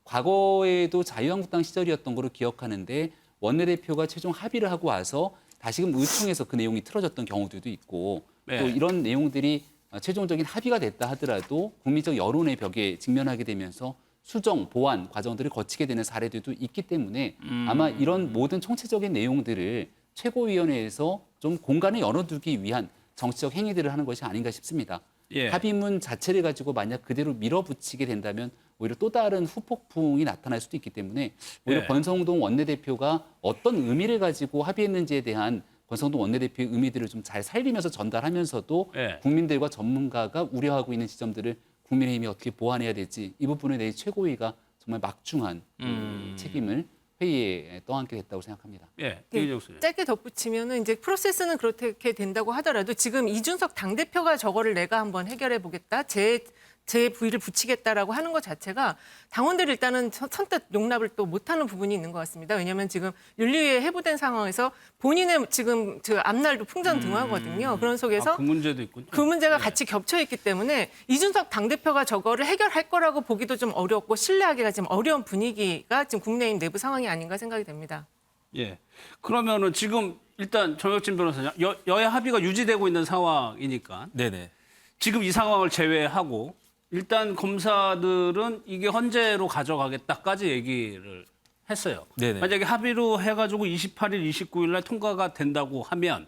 과거에도 자유한국당 시절이었던 거로 기억하는데 원내대표가 최종 합의를 하고 와서 다시금 의총에서 그 내용이 틀어졌던 경우들도 있고 네. 또 이런 내용들이 최종적인 합의가 됐다 하더라도 국민적 여론의 벽에 직면하게 되면서 수정, 보완 과정들을 거치게 되는 사례들도 있기 때문에 아마 이런 모든 총체적인 내용들을 최고위원회에서 좀 공간을 열어두기 위한 정치적 행위들을 하는 것이 아닌가 싶습니다. 예. 합의문 자체를 가지고 만약 그대로 밀어붙이게 된다면 오히려 또 다른 후폭풍이 나타날 수도 있기 때문에 오히려 예. 권성동 원내대표가 어떤 의미를 가지고 합의했는지에 대한 권성동 원내대표의 의미들을 좀 잘 살리면서 전달하면서도 예. 국민들과 전문가가 우려하고 있는 지점들을 국민의힘이 어떻게 보완해야 될지 이 부분에 대해 최고위가 정말 막중한 책임을 회의에 떠안게 됐다고 생각합니다. 예, 짧게 덧붙이면은 이제 프로세스는 그렇게 된다고 하더라도 지금 이준석 당대표가 저거를 내가 한번 해결해 보겠다. 제 부위를 붙이겠다라고 하는 것 자체가 당원들이 일단은 선뜻 용납을 또 못하는 부분이 있는 것 같습니다. 왜냐하면 지금 윤리위에 해부된 상황에서 본인의 지금 앞날도 풍전등화거든요. 그런 속에서 그 문제도 있군요. 그 문제가 같이 겹쳐 있기 때문에 이준석 당대표가 저거를 해결할 거라고 보기도 좀 어렵고 신뢰하기가 좀 어려운 분위기가 지금 국민의힘 내부 상황이 아닌가 생각이 됩니다. 예. 그러면은 지금 일단 정혁진 변호사님 여야 합의가 유지되고 있는 상황이니까 네네. 지금 이 상황을 제외하고 일단 검사들은 이게 헌재로 가져가겠다까지 얘기를 했어요. 네네. 만약에 합의로 해가지고 28일, 29일 날 통과가 된다고 하면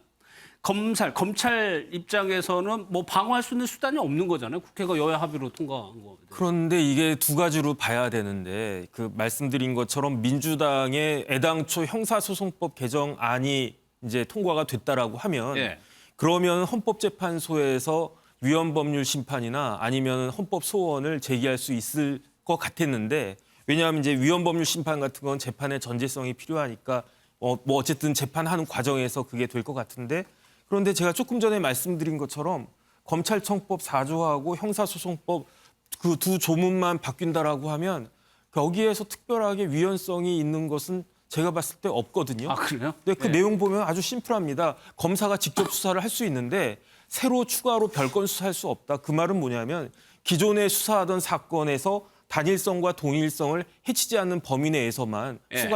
검찰 입장에서는 뭐 방어할 수 있는 수단이 없는 거잖아요. 국회가 여야 합의로 통과한 거. 그런데 이게 두 가지로 봐야 되는데 그 말씀드린 것처럼 민주당의 애당초 형사소송법 개정안이 이제 통과가 됐다라고 하면 예. 그러면 헌법재판소에서 위헌법률 심판이나 아니면 헌법 소원을 제기할 수 있을 것 같았는데 왜냐하면 이제 위헌법률 심판 같은 건 재판의 전제성이 필요하니까 뭐 어쨌든 재판하는 과정에서 그게 될 것 같은데 그런데 제가 조금 전에 말씀드린 것처럼 검찰청법 4조하고 형사소송법 그 두 조문만 바뀐다라고 하면 거기에서 특별하게 위헌성이 있는 것은 제가 봤을 때 없거든요. 아, 그래요? 근데 그 네. 내용 보면 아주 심플합니다. 검사가 직접 수사를 할 수 있는데 새로 추가로 별건 수사할 수 없다. 그 말은 뭐냐면 기존에 수사하던 사건에서 단일성과 동일성을 해치지 않는 범위 내에서만 예.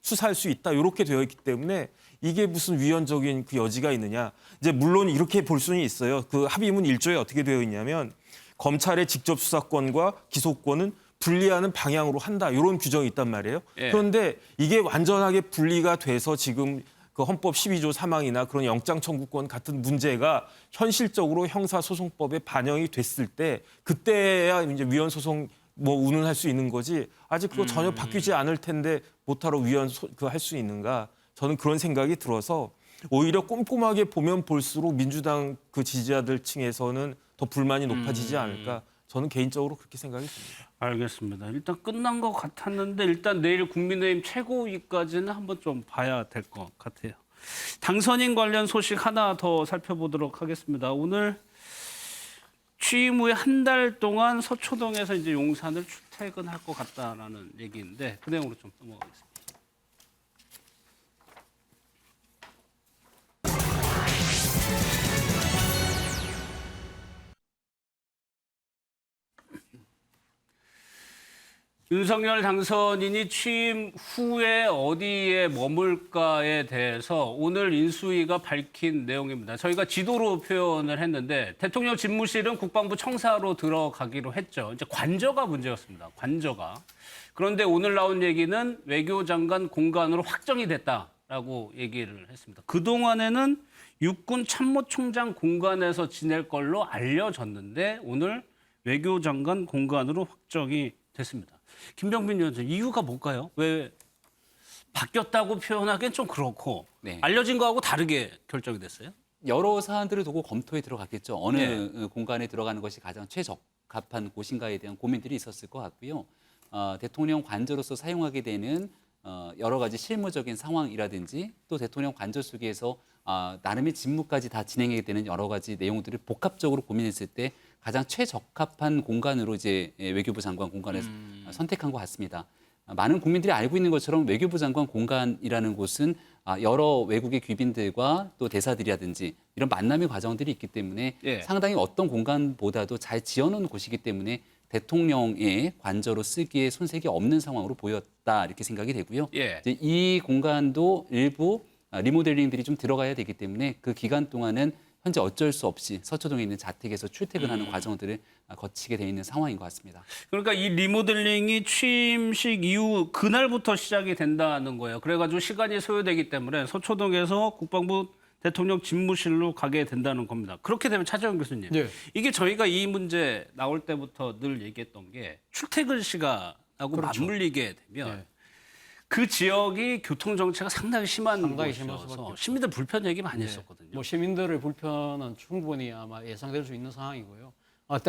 수사할 수 있다. 이렇게 되어 있기 때문에 이게 무슨 위헌적인 그 여지가 있느냐. 이제 물론 이렇게 볼 수는 있어요. 그 합의문 1조에 어떻게 되어 있냐면 검찰의 직접 수사권과 기소권은 분리하는 방향으로 한다. 이런 규정이 있단 말이에요. 예. 그런데 이게 완전하게 분리가 돼서 지금 그 헌법 12조 3항이나 그런 영장 청구권 같은 문제가 현실적으로 형사소송법에 반영이 됐을 때 그때야 이제 위헌 소송 뭐 운운할 수 있는 거지 아직 그거 전혀 바뀌지 않을 텐데 못하러 위헌 할 수 있는가 저는 그런 생각이 들어서 오히려 꼼꼼하게 보면 볼수록 민주당 그 지지자들 층에서는 더 불만이 높아지지 않을까 저는 개인적으로 그렇게 생각이 듭니다. 알겠습니다. 일단 끝난 것 같았는데 일단 내일 국민의힘 최고위까지는 한번 좀 봐야 될 것 같아요. 당선인 관련 소식 하나 더 살펴보도록 하겠습니다. 오늘 취임 후에 한 달 동안 서초동에서 이제 용산을 출퇴근할 것 같다라는 얘기인데 그 내용으로 좀 넘어가겠습니다. 윤석열 당선인이 취임 후에 어디에 머물까에 대해서 오늘 인수위가 밝힌 내용입니다. 저희가 지도로 표현을 했는데 대통령 집무실은 국방부 청사로 들어가기로 했죠. 이제 관저가 문제였습니다. 관저가. 그런데 오늘 나온 얘기는 외교장관 공간으로 확정이 됐다라고 얘기를 했습니다. 그동안에는 육군 참모총장 공간에서 지낼 걸로 알려졌는데 오늘 외교장관 공간으로 확정이 됐습니다. 김병민 위원장, 이유가 뭘까요? 왜 바뀌었다고 표현하기엔 좀 그렇고 네. 알려진 거하고 다르게 결정이 됐어요? 여러 사안들을 두고 검토에 들어갔겠죠. 어느 네. 공간에 들어가는 것이 가장 최적합한 곳인가에 대한 고민들이 있었을 것 같고요. 대통령 관저로서 사용하게 되는 여러 가지 실무적인 상황이라든지 또 대통령 관저 속에서 나름의 직무까지 다 진행하게 되는 여러 가지 내용들을 복합적으로 고민했을 때 가장 최적합한 공간으로 이제 외교부 장관 공간을 선택한 것 같습니다. 많은 국민들이 알고 있는 것처럼 외교부 장관 공간이라는 곳은 여러 외국의 귀빈들과 또 대사들이라든지 이런 만남의 과정들이 있기 때문에 예. 상당히 어떤 공간보다도 잘 지어놓은 곳이기 때문에 대통령의 관저로 쓰기에 손색이 없는 상황으로 보였다 이렇게 생각이 되고요. 예. 이제 이 공간도 일부 리모델링들이 좀 들어가야 되기 때문에 그 기간 동안은 현재 어쩔 수 없이 서초동에 있는 자택에서 출퇴근하는 과정들을 거치게 돼 있는 상황인 것 같습니다. 그러니까 이 리모델링이 취임식 이후 그날부터 시작이 된다는 거예요. 그래가지고 시간이 소요되기 때문에 서초동에서 국방부 대통령 집무실로 가게 된다는 겁니다. 그렇게 되면 차재원 교수님, 이게 저희가 이 문제 나올 때부터 늘 얘기했던 게 출퇴근 시간하고 맞물리게 되면 그 지역이 교통 정체가 상당히 심한 곳이어서 시민들 불편 얘기 많이 했었거든요. 뭐 시민들의 불편은 충분히 아마 예상될 수 있는 상황이고요.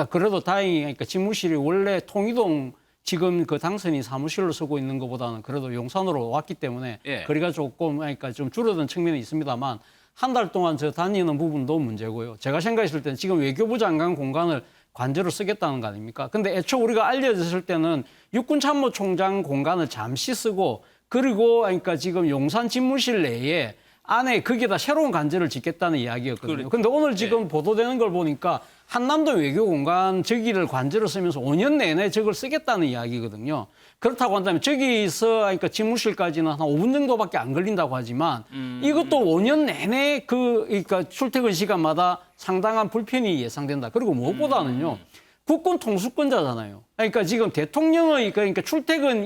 그래도 다행히 그러니까 집무실이 원래 통이동 지금 그 당선인 사무실로 쓰고 있는 것보다는 그래도 용산으로 왔기 때문에 거리가 조금 그러니까 좀 줄어든 측면이 있습니다만 한 달 동안 저 다니는 부분도 문제고요. 제가 생각했을 때는 지금 외교부 장관 공간을 관저로 쓰겠다는 거 아닙니까? 근데 애초 우리가 알려졌을 때는 육군참모총장 공간을 잠시 쓰고 그리고 그러니까 지금 용산 집무실 내에 안에 거기에다 새로운 관저를 짓겠다는 이야기였거든요. 그런데 오늘 지금 보도되는 걸 보니까 한남도 외교공간 저기를 관저로 쓰면서 5년 내내 저걸 쓰겠다는 이야기거든요. 그렇다고 한다면 저기서 그러니까 집무실까지는 한 5분 정도밖에 안 걸린다고 하지만 이것도 5년 내내 그러니까 출퇴근 시간마다 상당한 불편이 예상된다. 그리고 무엇보다는요. 국군 통수권자잖아요. 그러니까 지금 대통령의 그러니까 출퇴근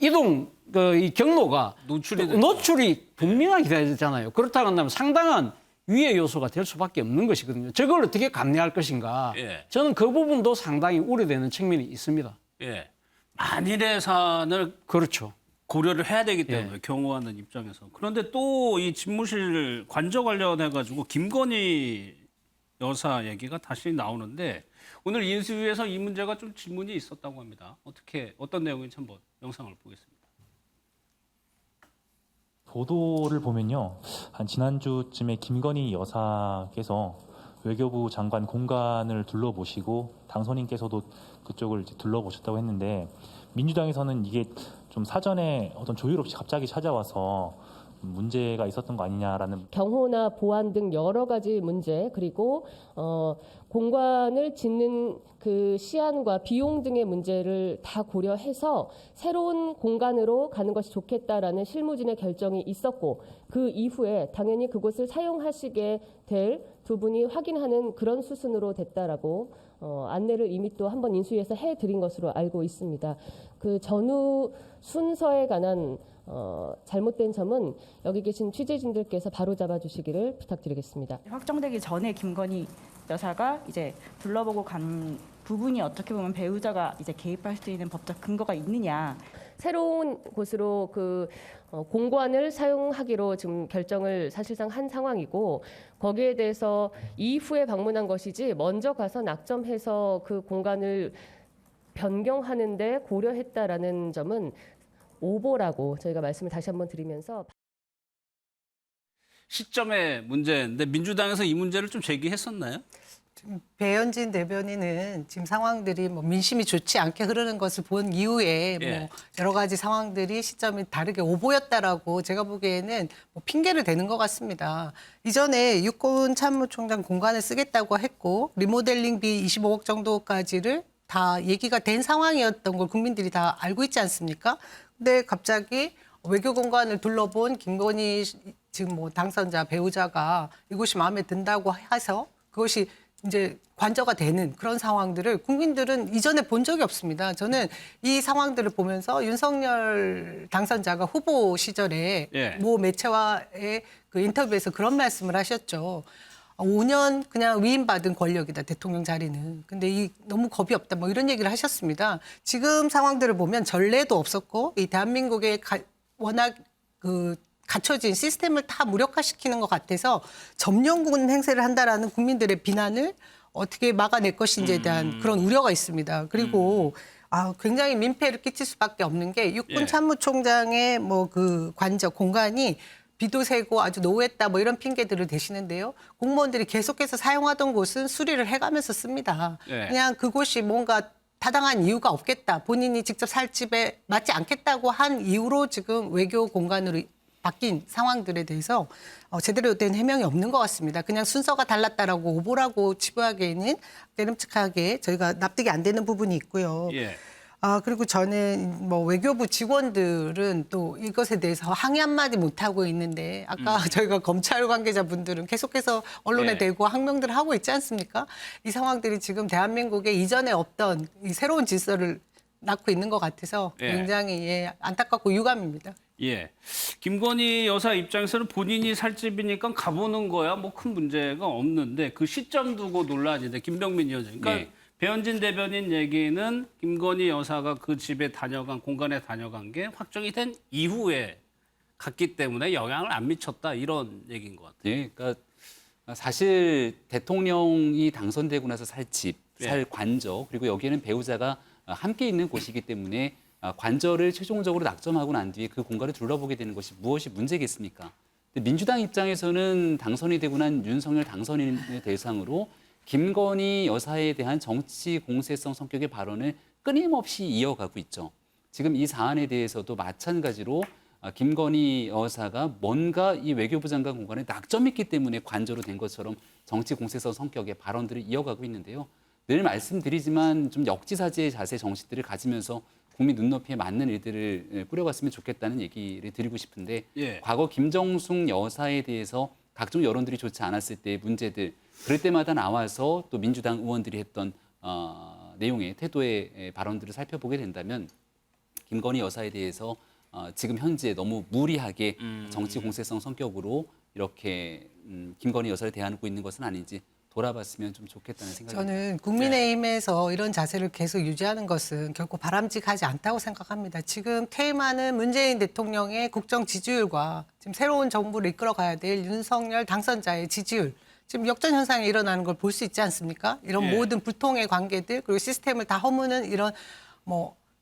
이동 이 경로가 노출이 분명하게 되잖아요. 그렇다고 한다면 상당한 위해 요소가 될 수밖에 없는 것이거든요. 저걸 어떻게 감내할 것인가. 저는 그 부분도 상당히 우려되는 측면이 있습니다. 만일의 사안을 고려를 해야 되기 때문에 경호하는 입장에서. 그런데 또 이 집무실 관저 관련해 가지고 김건희 여사 얘기가 다시 나오는데 오늘 인수위에서 이 문제가 좀 질문이 있었다고 합니다. 어떤 내용인지 한번 영상을 보겠습니다. 보도를 보면요. 한 지난주쯤에 김건희 여사께서 외교부 장관 공간을 둘러보시고 당선인께서도 그쪽을 이제 둘러보셨다고 했는데 민주당에서는 이게 좀 사전에 어떤 조율 없이 갑자기 찾아와서 문제가 있었던 거 아니냐라는 경호나 보안 등 여러 가지 문제 그리고 공간을 짓는 그 시안과 비용 등의 문제를 다 고려해서 새로운 공간으로 가는 것이 좋겠다라는 실무진의 결정이 있었고 그 이후에 당연히 그곳을 사용하시게 될 두 분이 확인하는 그런 수순으로 됐다라고 안내를 이미 또 한번 인수위에서 해드린 것으로 알고 있습니다. 그 전후 순서에 관한 잘못된 점은 여기 계신 취재진들께서 바로 잡아주시기를 부탁드리겠습니다. 확정되기 전에 김건희 여사가 이제 둘러보고 간 부분이 어떻게 보면 배우자가 이제 개입할 수 있는 법적 근거가 있느냐. 새로운 곳으로 그 공관을 사용하기로 지금 결정을 사실상 한 상황이고 거기에 대해서 이후에 방문한 것이지 먼저 가서 낙점해서 그 공간을 변경하는데 고려했다라는 점은 오보라고 저희가 말씀을 다시 한번 드리면서 시점의 문제인데 민주당에서 이 문제를 좀 제기했었나요? 지금 배현진 대변인은 지금 상황들이 뭐 민심이 좋지 않게 흐르는 것을 본 이후에 뭐 여러 가지 상황들이 시점이 다르게 오보였다라고 제가 보기에는 뭐 핑계를 대는 것 같습니다. 이전에 육군 참모총장 공간을 쓰겠다고 했고 리모델링비 25억 정도까지를 다 얘기가 된 상황이었던 걸 국민들이 다 알고 있지 않습니까? 근데 갑자기 외교 공간을 둘러본 김건희 지금 뭐 당선자 배우자가 이곳이 마음에 든다고 해서 그것이 이제 관저가 되는 그런 상황들을 국민들은 이전에 본 적이 없습니다. 저는 이 상황들을 보면서 윤석열 당선자가 후보 시절에 모 매체와의 그 인터뷰에서 그런 말씀을 하셨죠. 5년 그냥 위임받은 권력이다, 대통령 자리는. 근데 이 너무 겁이 없다, 뭐 이런 얘기를 하셨습니다. 지금 상황들을 보면 전례도 없었고, 이 대한민국의 워낙 그 갖춰진 시스템을 다 무력화시키는 것 같아서 점령군 행세를 한다라는 국민들의 비난을 어떻게 막아낼 것인지에 대한 그런 우려가 있습니다. 그리고 굉장히 민폐를 끼칠 수밖에 없는 게 육군 참모총장의 뭐 그 관저 공간이 비도 새고 아주 노후했다 뭐 이런 핑계들을 대시는데요. 공무원들이 계속해서 사용하던 곳은 수리를 해가면서 씁니다. 그냥 그곳이 뭔가 타당한 이유가 없겠다. 본인이 직접 살 집에 맞지 않겠다고 한 이유로 지금 외교 공간으로 바뀐 상황들에 대해서 제대로 된 해명이 없는 것 같습니다. 그냥 순서가 달랐다라고 오보라고 치부하기에는 깨름칙하게 저희가 납득이 안 되는 부분이 있고요. 그리고 저는 뭐 외교부 직원들은 또 이것에 대해서 항의 한마디 못하고 있는데 아까 저희가 검찰 관계자분들은 계속해서 언론에 대고 항명들을 하고 있지 않습니까? 이 상황들이 지금 대한민국에 이전에 없던 이 새로운 질서를 낳고 있는 것 같아서 굉장히 안타깝고 유감입니다. 예. 김건희 여사 입장에서는 본인이 살 집이니까 가보는 거야 뭐 큰 문제가 없는데 그 시점 두고 논란인데 김병민 위원장. 그러니까 예. 배현진 대변인 얘기는 김건희 여사가 그 집에 공간에 다녀간 게 확정이 된 이후에 갔기 때문에 영향을 안 미쳤다 이런 얘기인 것 같아요. 예, 그러니까 사실 대통령이 당선되고 나서 살 집, 살 관저, 그리고 여기에는 배우자가 함께 있는 곳이기 때문에 관저를 최종적으로 낙점하고 난 뒤에 그 공간을 둘러보게 되는 것이 무엇이 문제겠습니까? 근데 민주당 입장에서는 당선이 되고 난 윤석열 당선인의 대상으로 김건희 여사에 대한 정치 공세성 성격의 발언을 끊임없이 이어가고 있죠. 지금 이 사안에 대해서도 마찬가지로 김건희 여사가 뭔가 이 외교부 장관 공간에 낙점했기 때문에 관저로 된 것처럼 정치 공세성 성격의 발언들을 이어가고 있는데요. 늘 말씀드리지만 좀 역지사지의 자세 정신들을 가지면서 국민 눈높이에 맞는 일들을 꾸려갔으면 좋겠다는 얘기를 드리고 싶은데 예. 과거 김정숙 여사에 대해서 각종 여론들이 좋지 않았을 때의 문제들 그럴 때마다 나와서 또 민주당 의원들이 했던 내용의 태도의 발언들을 살펴보게 된다면 김건희 여사에 대해서 지금 현재 너무 무리하게 정치 공세성 성격으로 이렇게 김건희 여사를 대하고 있는 것은 아닌지 돌아봤으면 좀 좋겠다는 생각이 듭니다. 저는 국민의힘에서 이런 자세를 계속 유지하는 것은 결코 바람직하지 않다고 생각합니다. 지금 퇴임하는 문재인 대통령의 국정 지지율과 지금 새로운 정부를 이끌어가야 될 윤석열 당선자의 지지율, 지금 역전 현상이 일어나는 걸 볼 수 있지 않습니까? 이런 예. 모든 불통의 관계들 그리고 시스템을 다 허무는 이런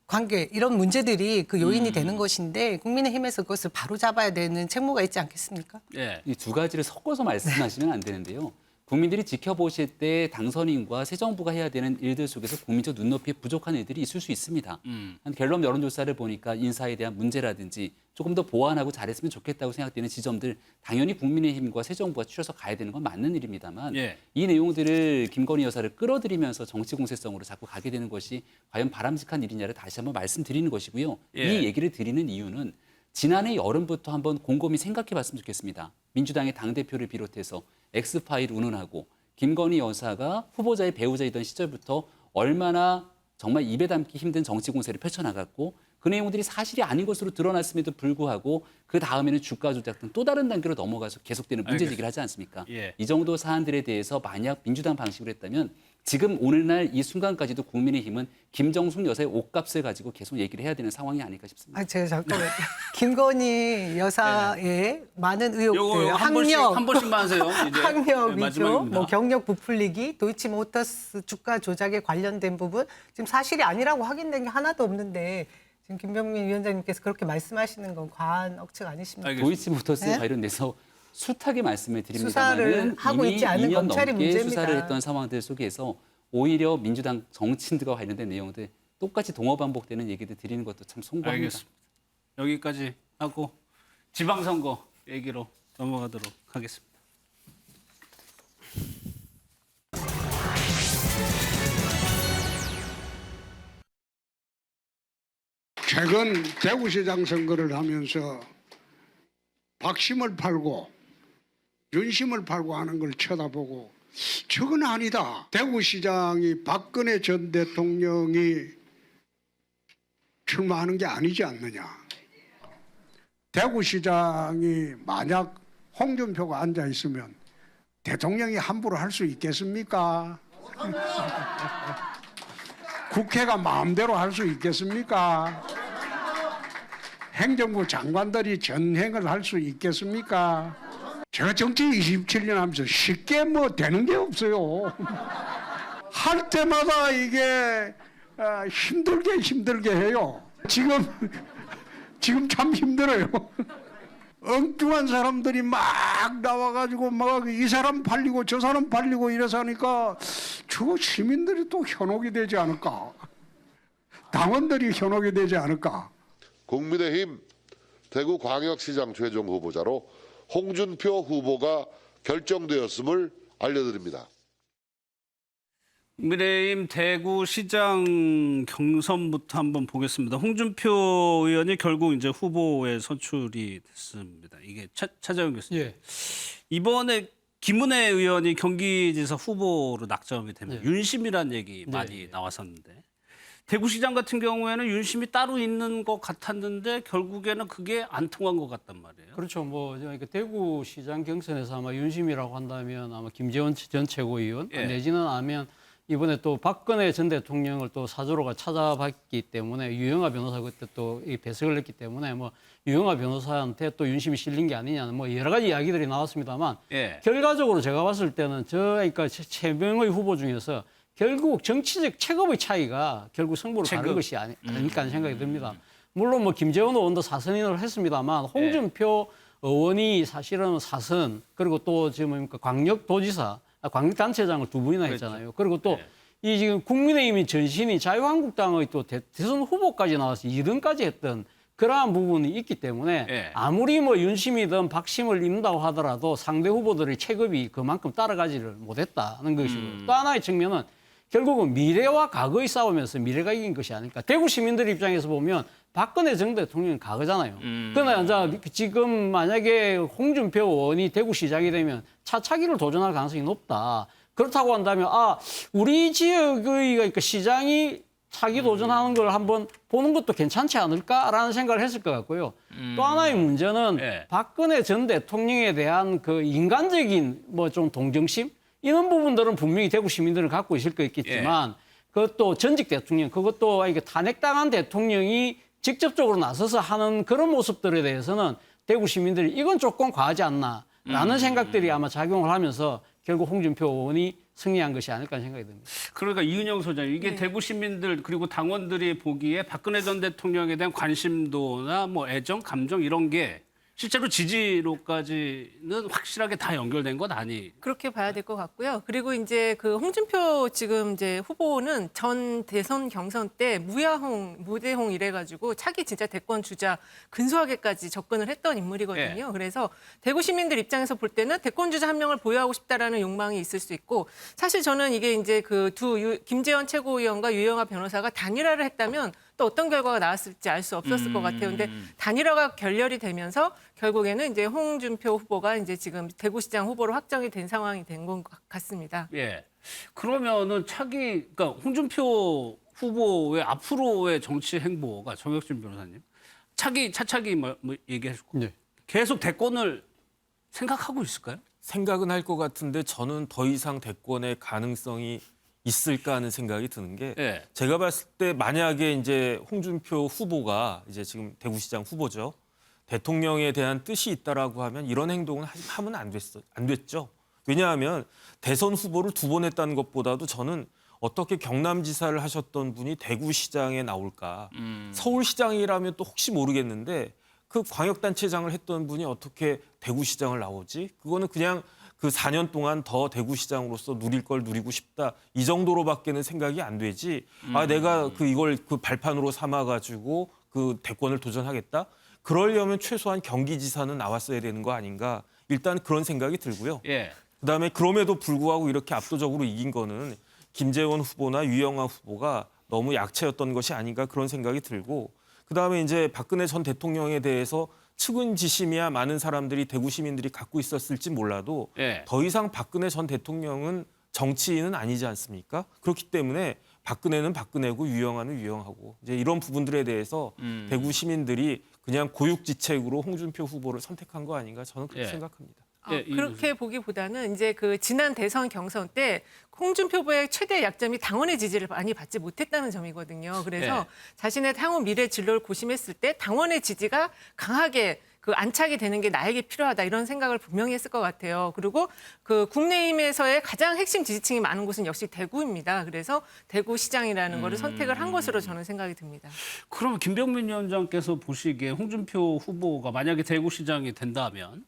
관계, 이런 문제들이 그 요인이 되는 것인데 국민의힘에서 그것을 바로잡아야 되는 책무가 있지 않겠습니까? 예. 이 두 가지를 섞어서 말씀하시면 안 되는데요. 국민들이 지켜보실 때 당선인과 새 정부가 해야 되는 일들 속에서 국민적 눈높이에 부족한 일들이 있을 수 있습니다. 한 갤럽 여론조사를 보니까 인사에 대한 문제라든지 조금 더 보완하고 잘했으면 좋겠다고 생각되는 지점들 당연히 국민의힘과 새 정부가 추려서 가야 되는 건 맞는 일입니다만 예. 이 내용들을 김건희 여사를 끌어들이면서 정치 공세성으로 자꾸 가게 되는 것이 과연 바람직한 일이냐를 다시 한번 말씀드리는 것이고요. 예. 이 얘기를 드리는 이유는 지난해 여름부터 한번 곰곰이 생각해 봤으면 좋겠습니다. 민주당의 당대표를 비롯해서 엑스파일 운운하고 김건희 여사가 후보자의 배우자이던 시절부터 얼마나 정말 입에 담기 힘든 정치 공세를 펼쳐나갔고 그 내용들이 사실이 아닌 것으로 드러났음에도 불구하고 그 다음에는 주가 조작 등 또 다른 단계로 넘어가서 계속되는 문제 제기를 하지 않습니까? 예. 이 정도 사안들에 대해서 만약 민주당 방식으로 했다면 지금 오늘날 이 순간까지도 국민의힘은 김정숙 여사의 옷값을 가지고 계속 얘기를 해야 되는 상황이 아닐까 싶습니다. 제가 잠깐만요. 김건희 여사의 많은 의혹들, 요거 한 번씩만 하세요. 이제. 학력 위조, 마지막입니다. 경력 부풀리기, 도이치모터스 주가 조작에 관련된 부분 지금 사실이 아니라고 확인된 게 하나도 없는데 지금 김병민 위원장님께서 그렇게 말씀하시는 건 과한 억측 아니십니까? 도이치모터스에 네? 관련돼서 숱하게 말씀을 수사를 드립니다만은 하고 이미 있지 않은 2년 검찰이 넘게 문제입니다. 수사를 했던 상황들 속에서 오히려 민주당 정치인들과 관련된 내용들 똑같이 동어 반복되는 얘기들 드리는 것도 참 송구합니다. 알겠습니다. 여기까지 하고 지방선거 얘기로 넘어가도록 하겠습니다. 최근 대구시장 선거를 하면서 박심을 팔고 윤심을 팔고 하는 걸 쳐다보고 저건 아니다. 대구시장이 박근혜 전 대통령이 출마하는 게 아니지 않느냐. 대구시장이 만약 홍준표가 앉아 있으면 대통령이 함부로 할 수 있겠습니까? 국회가 마음대로 할 수 있겠습니까? 행정부 장관들이 전행을 할 수 있겠습니까? 제가 정치 27년 하면서 쉽게 뭐 되는 게 없어요. 할 때마다 이게 힘들게 해요. 지금 참 힘들어요. 엉뚱한 사람들이 막 나와가지고 막 이 사람 팔리고 저 사람 팔리고 이래서 하니까 저 시민들이 또 현혹이 되지 않을까? 당원들이 현혹이 되지 않을까? 국민의힘 대구광역시장 최종 후보자로 홍준표 후보가 결정되었음을 알려드립니다. 국민의힘 대구시장 경선부터 한번 보겠습니다. 홍준표 의원이 결국 이제 후보에 선출이 됐습니다. 이게 차재현 교수님. 예. 이번에 김은혜 의원이 경기지사 후보로 낙점이 되면 예. 윤심이라는 얘기 많이 나왔었는데 대구시장 같은 경우에는 윤심이 따로 있는 것 같았는데 결국에는 그게 안 통한 것 같단 말이에요. 그렇죠. 뭐 그러니까 대구시장 경선에서 아마 윤심이라고 한다면 아마 김재원 전 최고위원 예. 내지는 아니면 이번에 또 박근혜 전 대통령을 또 사주로가 찾아봤기 때문에 유영하 변호사 그때 또 이 배석을 했기 때문에 뭐 유영하 변호사한테 또 윤심이 실린 게 아니냐는 뭐 여러 가지 이야기들이 나왔습니다만 예. 결과적으로 제가 봤을 때는 그러니까 세 명의 후보 중에서 결국 정치적 체급의 차이가 결국 승부를 가는 것이 아닐까 하는 생각이 듭니다. 물론 뭐 김재원 의원도 4선인을 했습니다만 홍준표 의원이 사실은 4선 그리고 또 지금 뭡니까 광역도지사 광역단체장을 2분이나 했잖아요. 그리고 또 이 지금 국민의힘이 전신이 자유한국당의 또 대선 후보까지 나와서 2등까지 했던 그러한 부분이 있기 때문에 아무리 뭐 윤심이든 박심을 입는다고 하더라도 상대 후보들의 체급이 그만큼 따라가지를 못했다는 것이고요. 또 하나의 측면은 결국은 미래와 과거의 싸움에서 미래가 이긴 것이 아닐까. 대구 시민들 입장에서 보면 박근혜 전 대통령은 과거잖아요. 그러나 이제 지금 만약에 홍준표 의원이 대구시장이 되면 차차기를 도전할 가능성이 높다. 그렇다고 한다면 우리 지역의 그러니까 시장이 차기 도전하는 걸 한번 보는 것도 괜찮지 않을까라는 생각을 했을 것 같고요. 또 하나의 문제는 박근혜 전 대통령에 대한 그 인간적인 뭐 좀 동정심 이런 부분들은 분명히 대구 시민들은 갖고 있을 거 있겠지만 그것도 전직 대통령 그것도 이게 탄핵당한 대통령이 직접적으로 나서서 하는 그런 모습들에 대해서는 대구 시민들이 이건 조금 과하지 않나라는 생각들이 아마 작용을 하면서 결국 홍준표 의원이 승리한 것이 아닐까 생각이 듭니다. 그러니까 이은영 소장님, 이게 대구 시민들 그리고 당원들이 보기에 박근혜 전 대통령에 대한 관심도나 뭐 애정, 감정 이런 게 실제로 지지로까지는 확실하게 다 연결된 것 아니? 그렇게 봐야 될 것 같고요. 그리고 이제 그 홍준표 지금 이제 후보는 전 대선 경선 때 무대홍 이래가지고 차기 진짜 대권 주자 근소하게까지 접근을 했던 인물이거든요. 그래서 대구 시민들 입장에서 볼 때는 대권 주자 한 명을 보유하고 싶다라는 욕망이 있을 수 있고 사실 저는 이게 이제 그 김재원 최고위원과 유영하 변호사가 단일화를 했다면 또 어떤 결과가 나왔을지 알 수 없었을 것 같아요. 근데 단일화가 결렬이 되면서 결국에는 이제 홍준표 후보가 이제 지금 대구시장 후보로 확정이 된 상황이 된 것 같습니다. 예. 그러면은 그러니까 홍준표 후보의 앞으로의 정치 행보가 정혁진 변호사님 차차기 뭐 얘기하셨고 계속 대권을 생각하고 있을까요? 생각은 할 것 같은데 저는 더 이상 대권의 가능성이 있을까 하는 생각이 드는 게 제가 봤을 때 만약에 이제 홍준표 후보가 이제 지금 대구시장 후보죠. 대통령에 대한 뜻이 있다라고 하면 이런 행동은 하면 안 됐죠. 왜냐하면 대선 후보를 2번 했다는 것보다도 저는 어떻게 경남지사를 하셨던 분이 대구시장에 나올까. 서울시장이라면 또 혹시 모르겠는데 그 광역단체장을 했던 분이 어떻게 대구시장을 나오지? 그거는 그냥 그 4년 동안 더 대구시장으로서 누릴 걸 누리고 싶다. 이 정도로밖에는 생각이 안 되지. 내가 이걸 발판으로 삼아가지고 그 대권을 도전하겠다. 그러려면 최소한 경기지사는 나왔어야 되는 거 아닌가. 일단 그런 생각이 들고요. 그다음에 그럼에도 불구하고 이렇게 압도적으로 이긴 거는 김재원 후보나 유영하 후보가 너무 약체였던 것이 아닌가 그런 생각이 들고 그다음에 이제 박근혜 전 대통령에 대해서 측은지심이야 많은 사람들이 대구 시민들이 갖고 있었을지 몰라도 더 이상 박근혜 전 대통령은 정치인은 아니지 않습니까? 그렇기 때문에 박근혜는 박근혜고 유영하는 유영하고 이제 이런 부분들에 대해서 대구 시민들이 그냥 고육지책으로 홍준표 후보를 선택한 거 아닌가 저는 그렇게 생각합니다. 그렇게 보기보다는 이제 그 지난 대선 경선 때 홍준표 후보의 최대 약점이 당원의 지지를 많이 받지 못했다는 점이거든요. 그래서 자신의 향후 미래 진로를 고심했을 때 당원의 지지가 강하게 그 안착이 되는 게 나에게 필요하다 이런 생각을 분명히 했을 것 같아요. 그리고 그 국내힘에서의 가장 핵심 지지층이 많은 곳은 역시 대구입니다. 그래서 대구시장이라는 거를 선택을 한 것으로 저는 생각이 듭니다. 그럼 김병민 위원장께서 보시기에 홍준표 후보가 만약에 대구시장이 된다면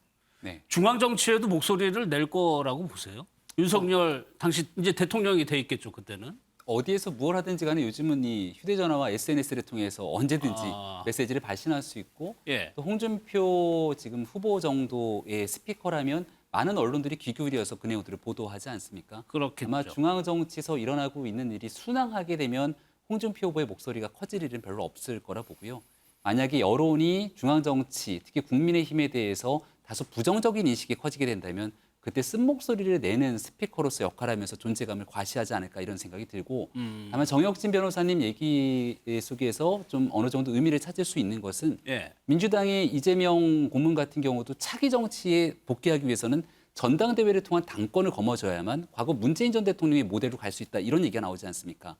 중앙 정치에도 목소리를 낼 거라고 보세요? 윤석열 당시 이제 대통령이 돼 있겠죠 그때는. 어디에서 뭘 하든지 간에 요즘은 이 휴대전화와 SNS를 통해서 언제든지 메시지를 발신할 수 있고 또 홍준표 지금 후보 정도의 스피커라면 많은 언론들이 귀 기울여서 그 내용들을 보도하지 않습니까? 그렇겠죠. 아마 중앙 정치에서 일어나고 있는 일이 순항하게 되면 홍준표 후보의 목소리가 커질 일은 별로 없을 거라 보고요. 만약에 여론이 중앙 정치, 특히 국민의힘에 대해서 다소 부정적인 인식이 커지게 된다면 그때 쓴 목소리를 내는 스피커로서 역할하면서 존재감을 과시하지 않을까 이런 생각이 들고 다만 정혁진 변호사님 얘기 속에서 좀 어느 정도 의미를 찾을 수 있는 것은 민주당의 이재명 고문 같은 경우도 차기 정치에 복귀하기 위해서는 전당대회를 통한 당권을 거머쥐어야만 과거 문재인 전 대통령의 모델로 갈 수 있다 이런 얘기가 나오지 않습니까?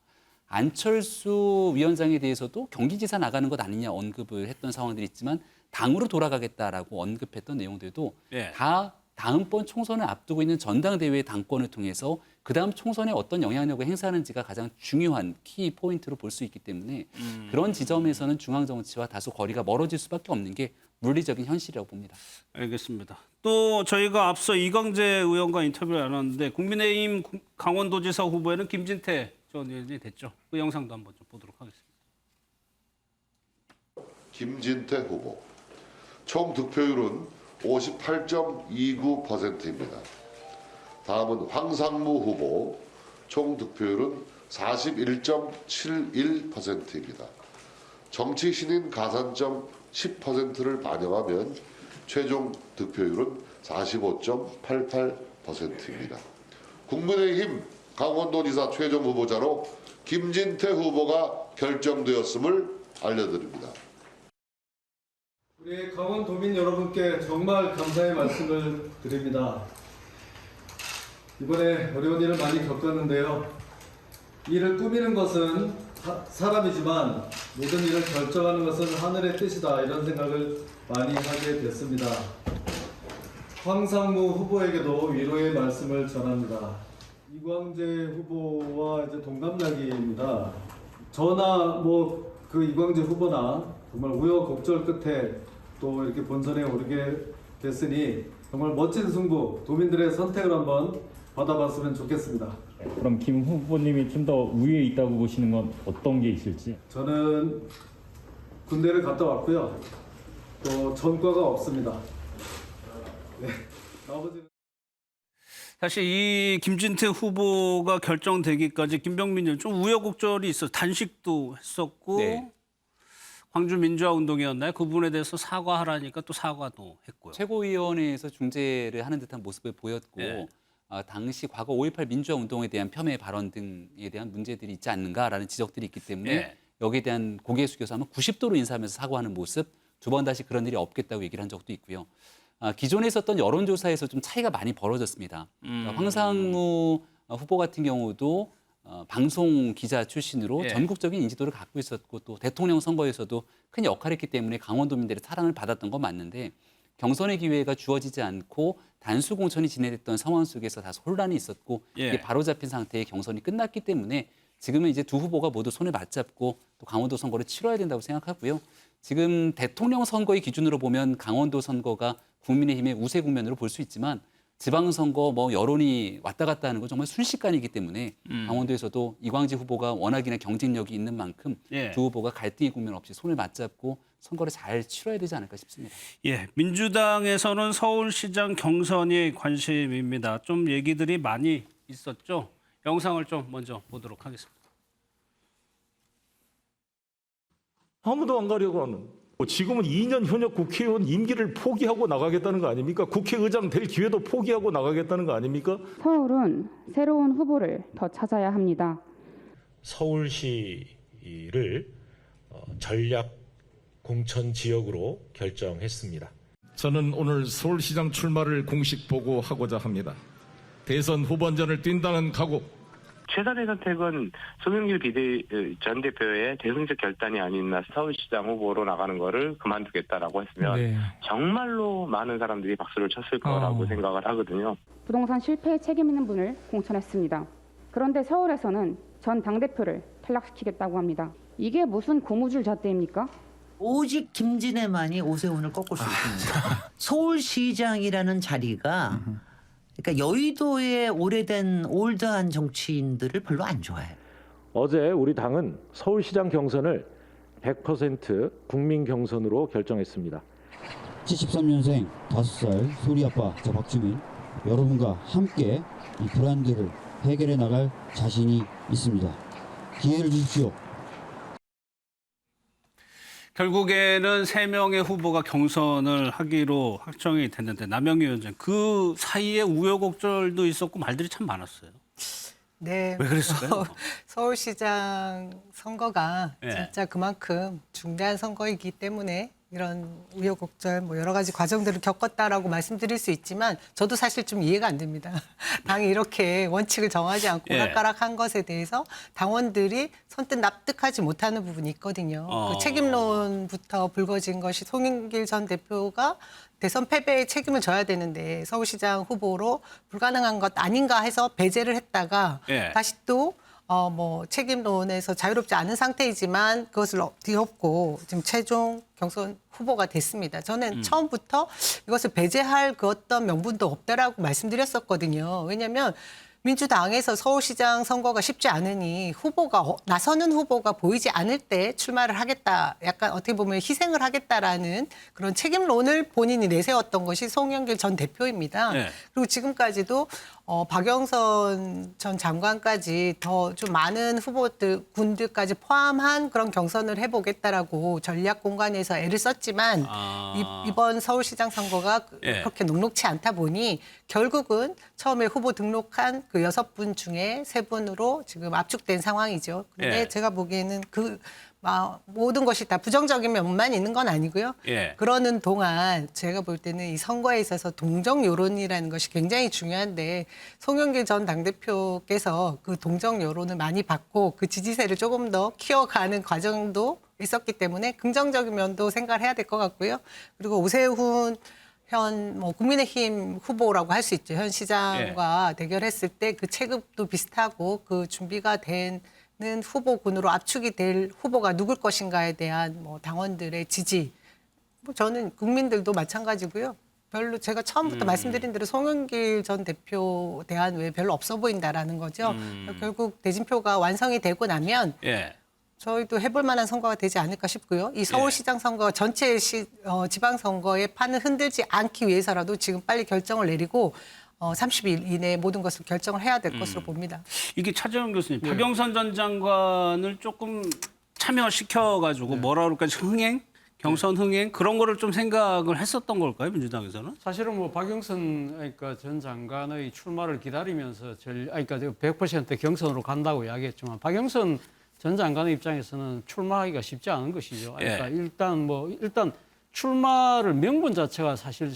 안철수 위원장에 대해서도 경기지사 나가는 것 아니냐 언급을 했던 상황들이 있지만 당으로 돌아가겠다라고 언급했던 내용들도 다 다음번 총선을 앞두고 있는 전당대회의 당권을 통해서 그다음 총선에 어떤 영향력을 행사하는지가 가장 중요한 키 포인트로 볼 수 있기 때문에 그런 지점에서는 중앙정치와 다소 거리가 멀어질 수밖에 없는 게 물리적인 현실이라고 봅니다. 알겠습니다. 또 저희가 앞서 이광재 의원과 인터뷰를 나눴는데 국민의힘 강원도지사 후보에는 김진태 전 의원이 됐죠. 그 영상도 한번 좀 보도록 하겠습니다. 김진태 후보. 총 득표율은 58.29%입니다. 다음은 황상무 후보. 총 득표율은 41.71%입니다. 정치 신인 가산점 10%를 반영하면 최종 득표율은 45.88%입니다. 국민의힘 강원도지사 최종 후보자로 김진태 후보가 결정되었음을 알려드립니다. 우리 강원도민 여러분께 정말 감사의 말씀을 드립니다. 이번에 어려운 일을 많이 겪었는데요. 일을 꾸미는 것은 사람이지만 모든 일을 결정하는 것은 하늘의 뜻이다 이런 생각을 많이 하게 됐습니다. 황상무 후보에게도 위로의 말씀을 전합니다. 이광재 후보와 이제 동갑내기입니다. 저나 그 이광재 후보나 정말 우여곡절 끝에 또 이렇게 본선에 오르게 됐으니 정말 멋진 승부, 도민들의 선택을 한번 받아봤으면 좋겠습니다. 그럼 김 후보님이 좀 더 우위에 있다고 보시는 건 어떤 게 있을지? 저는 군대를 갔다 왔고요. 또 전과가 없습니다. 네, 아버지는... 사실 이 김진태 후보가 결정되기까지 김병민 의원 좀 우여곡절이 있어 단식도 했었고 광주 민주화 운동이었나요? 그 부분에 대해서 사과하라니까 또 사과도 했고요. 최고위원회에서 중재를 하는 듯한 모습을 보였고 당시 과거 5.18 민주화 운동에 대한 폄훼 발언 등에 대한 문제들이 있지 않는가라는 지적들이 있기 때문에 여기에 대한 고개 숙여서 아마 90도로 인사하면서 사과하는 모습, 두 번 다시 그런 일이 없겠다고 얘기를 한 적도 있고요. 기존에 있었던 여론조사에서 좀 차이가 많이 벌어졌습니다. 황상무 후보 같은 경우도 방송 기자 출신으로 전국적인 인지도를 갖고 있었고 또 대통령 선거에서도 큰 역할을 했기 때문에 강원도민들의 사랑을 받았던 건 맞는데 경선의 기회가 주어지지 않고 단수 공천이 진행됐던 상황 속에서 다소 혼란이 있었고 이게 바로잡힌 상태의 경선이 끝났기 때문에 지금은 이제 두 후보가 모두 손을 맞잡고 또 강원도 선거를 치러야 된다고 생각하고요. 지금 대통령 선거의 기준으로 보면 강원도 선거가 국민의힘의 우세 국면으로 볼 수 있지만 지방선거 여론이 왔다 갔다 하는 건 정말 순식간이기 때문에 강원도에서도 이광재 후보가 워낙이나 경쟁력이 있는 만큼 두 후보가 갈등의 국면 없이 손을 맞잡고 선거를 잘 치러야 되지 않을까 싶습니다. 민주당에서는 서울시장 경선이 관심입니다. 좀 얘기들이 많이 있었죠. 영상을 좀 먼저 보도록 하겠습니다. 아무도 안 가려고 하는. 지금은 2년 현역 국회의원 임기를 포기하고 나가겠다는 거 아닙니까? 국회의장 될 기회도 포기하고 나가겠다는 거 아닙니까? 서울은 새로운 후보를 더 찾아야 합니다. 서울시를 전략 공천 지역으로 결정했습니다. 저는 오늘 서울시장 출마를 공식 보고하고자 합니다. 대선 후보전을 뛴다는 각오. 최선의 선택은 송영길 전 대표의 대승적 결단이 아니나 서울시장 후보로 나가는 거를 그만두겠다라고 했으면 정말로 많은 사람들이 박수를 쳤을 거라고 생각을 하거든요. 부동산 실패에 책임 있는 분을 공천했습니다. 그런데 서울에서는 전 당대표를 탈락시키겠다고 합니다. 이게 무슨 고무줄 잣대입니까? 오직 김진애만이 오세훈을 꺾을 수 있습니다. 서울시장이라는 자리가 그러니까 여의도의 오래된 올드한 정치인들을 별로 안 좋아해요. 어제 우리 당은 서울시장 경선을 100% 국민 경선으로 결정했습니다. 73년생 5살 소리 아빠 저 박주민 여러분과 함께 이 불안들을 해결해 나갈 자신이 있습니다. 기회를 주십시오. 결국에는 3명의 후보가 경선을 하기로 확정이 됐는데 남영희 위원장 그 사이에 우여곡절도 있었고 말들이 참 많았어요. 네. 왜 그랬을까요? 서울시장 선거가 네. 진짜 그만큼 중대한 선거이기 때문에 이런 우여곡절 뭐 여러 가지 과정들을 겪었다라고 말씀드릴 수 있지만 저도 사실 좀 이해가 안 됩니다. 당이 이렇게 원칙을 정하지 않고 예. 오락가락한 것에 대해서 당원들이 선뜻 납득하지 못하는 부분이 있거든요. 그 책임론부터 불거진 것이 송영길 전 대표가 대선 패배의 책임을 져야 되는데 서울시장 후보로 불가능한 것 아닌가 해서 배제를 했다가 예. 다시 또 뭐 책임론에서 자유롭지 않은 상태이지만 그것을 뒤엎고 지금 최종 경선 후보가 됐습니다. 저는 처음부터 이것을 배제할 그 어떤 명분도 없다라고 말씀드렸었거든요. 왜냐하면 민주당에서 서울시장 선거가 쉽지 않으니 후보가 나서는 후보가 보이지 않을 때 출마를 하겠다. 약간 어떻게 보면 희생을 하겠다라는 그런 책임론을 본인이 내세웠던 것이 송영길 전 대표입니다. 네. 그리고 지금까지도 박영선 전 장관까지 더 좀 많은 후보들 군들까지 포함한 그런 경선을 해보겠다라고 전략 공간에서 애를 썼지만 이번 서울시장 선거가 예. 그렇게 녹록치 않다 보니 결국은 처음에 후보 등록한 그 6분 중에 3분으로 지금 압축된 상황이죠. 그런데 예. 제가 보기에는 모든 것이 다 부정적인 면만 있는 건 아니고요. 예. 그러는 동안 제가 볼 때는 이 선거에 있어서 동정 여론이라는 것이 굉장히 중요한데 송영길 전 당대표께서 그 동정 여론을 많이 받고 그 지지세를 조금 더 키워가는 과정도 있었기 때문에 긍정적인 면도 생각을 해야 될 것 같고요. 그리고 오세훈 국민의힘 후보라고 할 수 있죠. 현 시장과 대결했을 때 그 체급도 비슷하고 그 준비가 된 후보군으로 압축이 될 후보가 누굴 것인가에 대한 당원들의 지지. 저는 국민들도 마찬가지고요. 별로 제가 처음부터 말씀드린 대로 송영길 전 대표 대안 외에 별로 없어 보인다라는 거죠. 결국 대진표가 완성이 되고 나면 예. 저희도 해볼 만한 선거가 되지 않을까 싶고요. 이 서울시장 선거 전체 지방선거의 판을 흔들지 않기 위해서라도 지금 빨리 결정을 내리고 30일 이내에 모든 것을 결정을 해야 될 것으로 봅니다. 이게 차재원 교수님, 박영선 전 장관을 조금 참여시켜가지고 뭐라 그럴까 흥행? 경선 흥행? 그런 거를 좀 생각을 했었던 걸까요, 민주당에서는? 사실은 박영선 전 장관의 출마를 기다리면서 100% 경선으로 간다고 이야기했지만 박영선 전 장관의 입장에서는 출마하기가 쉽지 않은 것이죠. 그러니까 일단 출마를 명분 자체가 사실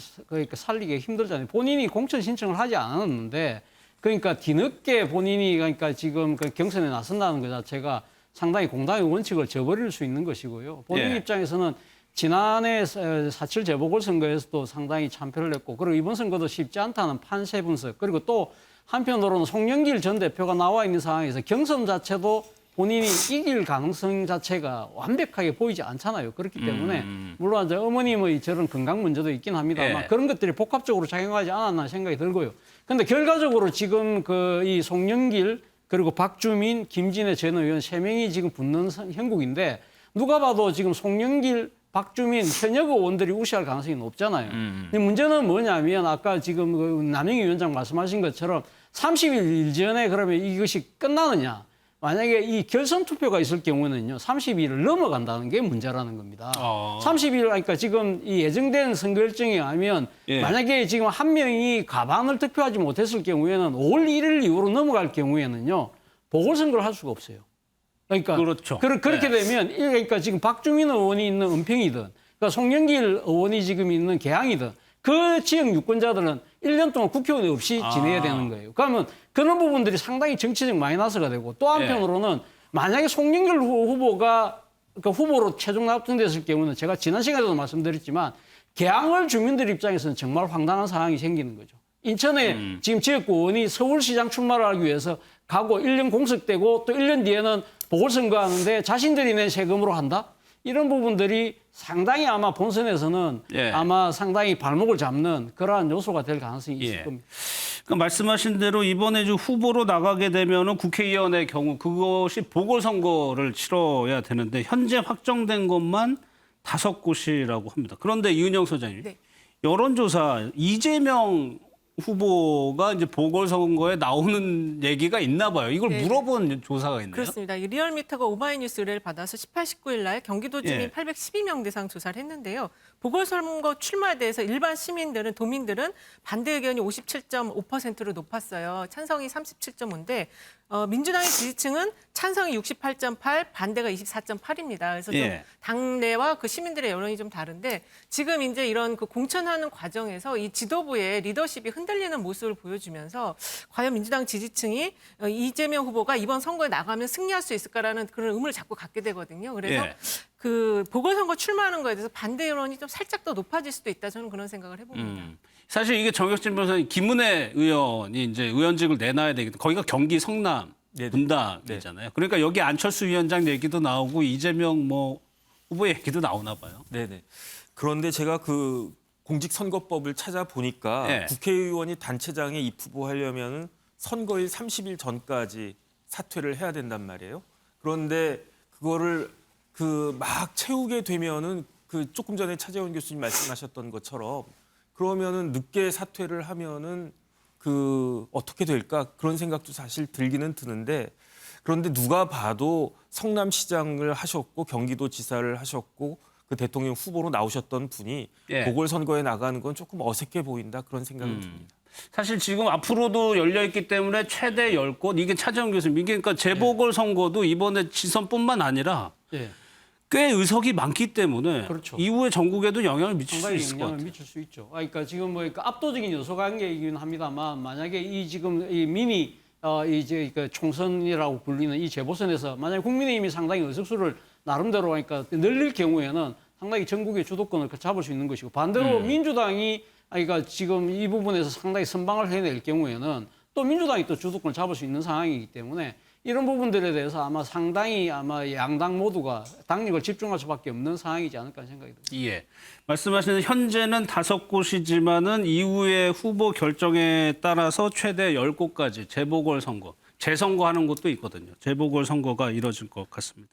살리기 힘들잖아요. 본인이 공천 신청을 하지 않았는데 그러니까 뒤늦게 본인이 지금 경선에 나선다는 것 자체가 상당히 공당의 원칙을 저버릴 수 있는 것이고요. 본인 입장에서는 지난해 4.7 재보궐선거에서도 상당히 참패를 했고 그리고 이번 선거도 쉽지 않다는 판세 분석 그리고 또 한편으로는 송영길 전 대표가 나와 있는 상황에서 경선 자체도 본인이 이길 가능성 자체가 완벽하게 보이지 않잖아요. 그렇기 때문에 물론 이제 어머님의 저런 건강 문제도 있긴 합니다만 그런 것들이 복합적으로 작용하지 않았나 생각이 들고요. 그런데 결과적으로 지금 이 송영길 그리고 박주민, 김진애 전 의원 3명이 지금 붙는 형국인데 누가 봐도 지금 송영길, 박주민 현역 의원들이 우세할 가능성이 높잖아요. 근데 문제는 뭐냐면 아까 지금 남영희 위원장 말씀하신 것처럼 30일 전에 그러면 이것이 끝나느냐. 만약에 이 결선 투표가 있을 경우는요, 30일을 넘어간다는 게 문제라는 겁니다. 30일, 그러니까 지금 이 예정된 선거일정에 하면 만약에 지금 한 명이 과반을 득표하지 못했을 경우에는 5월 1일 이후로 넘어갈 경우에는요, 보궐선거를 할 수가 없어요. 그러니까 그렇죠. 그렇게 되면 그러니까 지금 박주민 의원이 있는 은평이든, 그러니까 송영길 의원이 지금 있는 계양이든 그 지역 유권자들은 1년 동안 국회의원이 없이 지내야 되는 거예요. 그러면 그런 부분들이 상당히 정치적 마이너스가 되고 또 한편으로는 만약에 송영길 후보가 후보로 최종 낙점됐을 경우는 제가 지난 시간에도 말씀드렸지만 계양을 주민들 입장에서는 정말 황당한 상황이 생기는 거죠. 인천에 지금 지역구 의원이 서울시장 출마를 하기 위해서 가고 1년 공석되고 또 1년 뒤에는 보궐선거 하는데 자신들이 낸 세금으로 한다? 이런 부분들이 상당히 아마 본선에서는 아마 상당히 발목을 잡는 그러한 요소가 될 가능성이 있을 겁니다. 그러니까 말씀하신 대로 이번에 후보로 나가게 되면은 국회의원의 경우 그것이 보궐선거를 치러야 되는데 현재 확정된 것만 5곳이라고 합니다. 그런데 이은영 소장님, 여론조사 이재명 후보가 이제 보궐선거에 나오는 얘기가 있나 봐요. 이걸 네. 물어본 조사가 있네요. 그렇습니다. 이 리얼미터가 오마이뉴스 의뢰를 받아서 18, 19일 날 경기도 주민 예. 812명 대상 조사를 했는데요. 보궐선거 출마에 대해서 일반 시민들은 도민들은 반대 의견이 57.5%로 높았어요. 찬성이 37.5인데 민주당의 지지층은 찬성이 68.8, 반대가 24.8입니다. 그래서 좀 예. 당내와 그 시민들의 여론이 좀 다른데 지금 이제 이런 그 공천하는 과정에서 이 지도부의 리더십이 흔들리는 모습을 보여주면서 과연 민주당 지지층이 이재명 후보가 이번 선거에 나가면 승리할 수 있을까라는 그런 의문을 자꾸 갖게 되거든요. 그래서 예. 그 보궐선거 출마하는 거에 대해서 반대 여론이 좀 살짝 더 높아질 수도 있다. 저는 그런 생각을 해봅니다. 사실 이게 정혁진 변호사님 김은혜 의원이 이제 의원직을 내놔야 되겠다. 거기가 경기 성남 분당이잖아요. 그러니까 여기 안철수 위원장 얘기도 나오고 이재명 뭐 후보 얘기도 나오나 봐요. 네네. 그런데 제가 그 공직선거법을 찾아보니까 네. 국회의원이 단체장에 입후보하려면 선거일 30일 전까지 사퇴를 해야 된단 말이에요. 그런데 그거를 그 막 채우게 되면은 그 조금 전에 차재원 교수님 말씀하셨던 것처럼 그러면은 늦게 사퇴를 하면은 그 어떻게 될까 그런 생각도 사실 들기는 드는데 그런데 누가 봐도 성남시장을 하셨고 경기도지사를 하셨고 그 대통령 후보로 나오셨던 분이 예. 보궐선거에 나가는 건 조금 어색해 보인다 그런 생각이 듭니다. 사실 지금 앞으로도 열려있기 때문에 최대 10곳, 이게 차재원 교수님, 이게 그러니까 재보궐선거도 이번에 지선뿐만 아니라 예. 꽤 의석이 많기 때문에 그렇죠. 이후에 전국에도 영향을 미칠 수 상당히 있을 것 영향을 같아요. 미칠 수 있죠. 그러니까 지금 뭐 압도적인 요소 관계이긴 합니다만 만약에 이 지금 이 미니 이제 그 총선이라고 불리는 이 재보선에서 만약 국민의힘이 상당히 의석수를 나름대로 하니까 늘릴 경우에는 상당히 전국의 주도권을 잡을 수 있는 것이고 반대로 민주당이 그러니까 지금 이 부분에서 상당히 선방을 해낼 경우에는 또 민주당이 또 주도권을 잡을 수 있는 상황이기 때문에 이런 부분들에 대해서 아마 상당히 양당 모두가 당력을 집중할 수밖에 없는 상황이지 않을까 생각이 듭니다. 예. 말씀하시는 현재는 5곳이지만은 이후에 후보 결정에 따라서 최대 10곳까지 재보궐선거, 재선거하는 곳도 있거든요. 재보궐선거가 이뤄질 것 같습니다.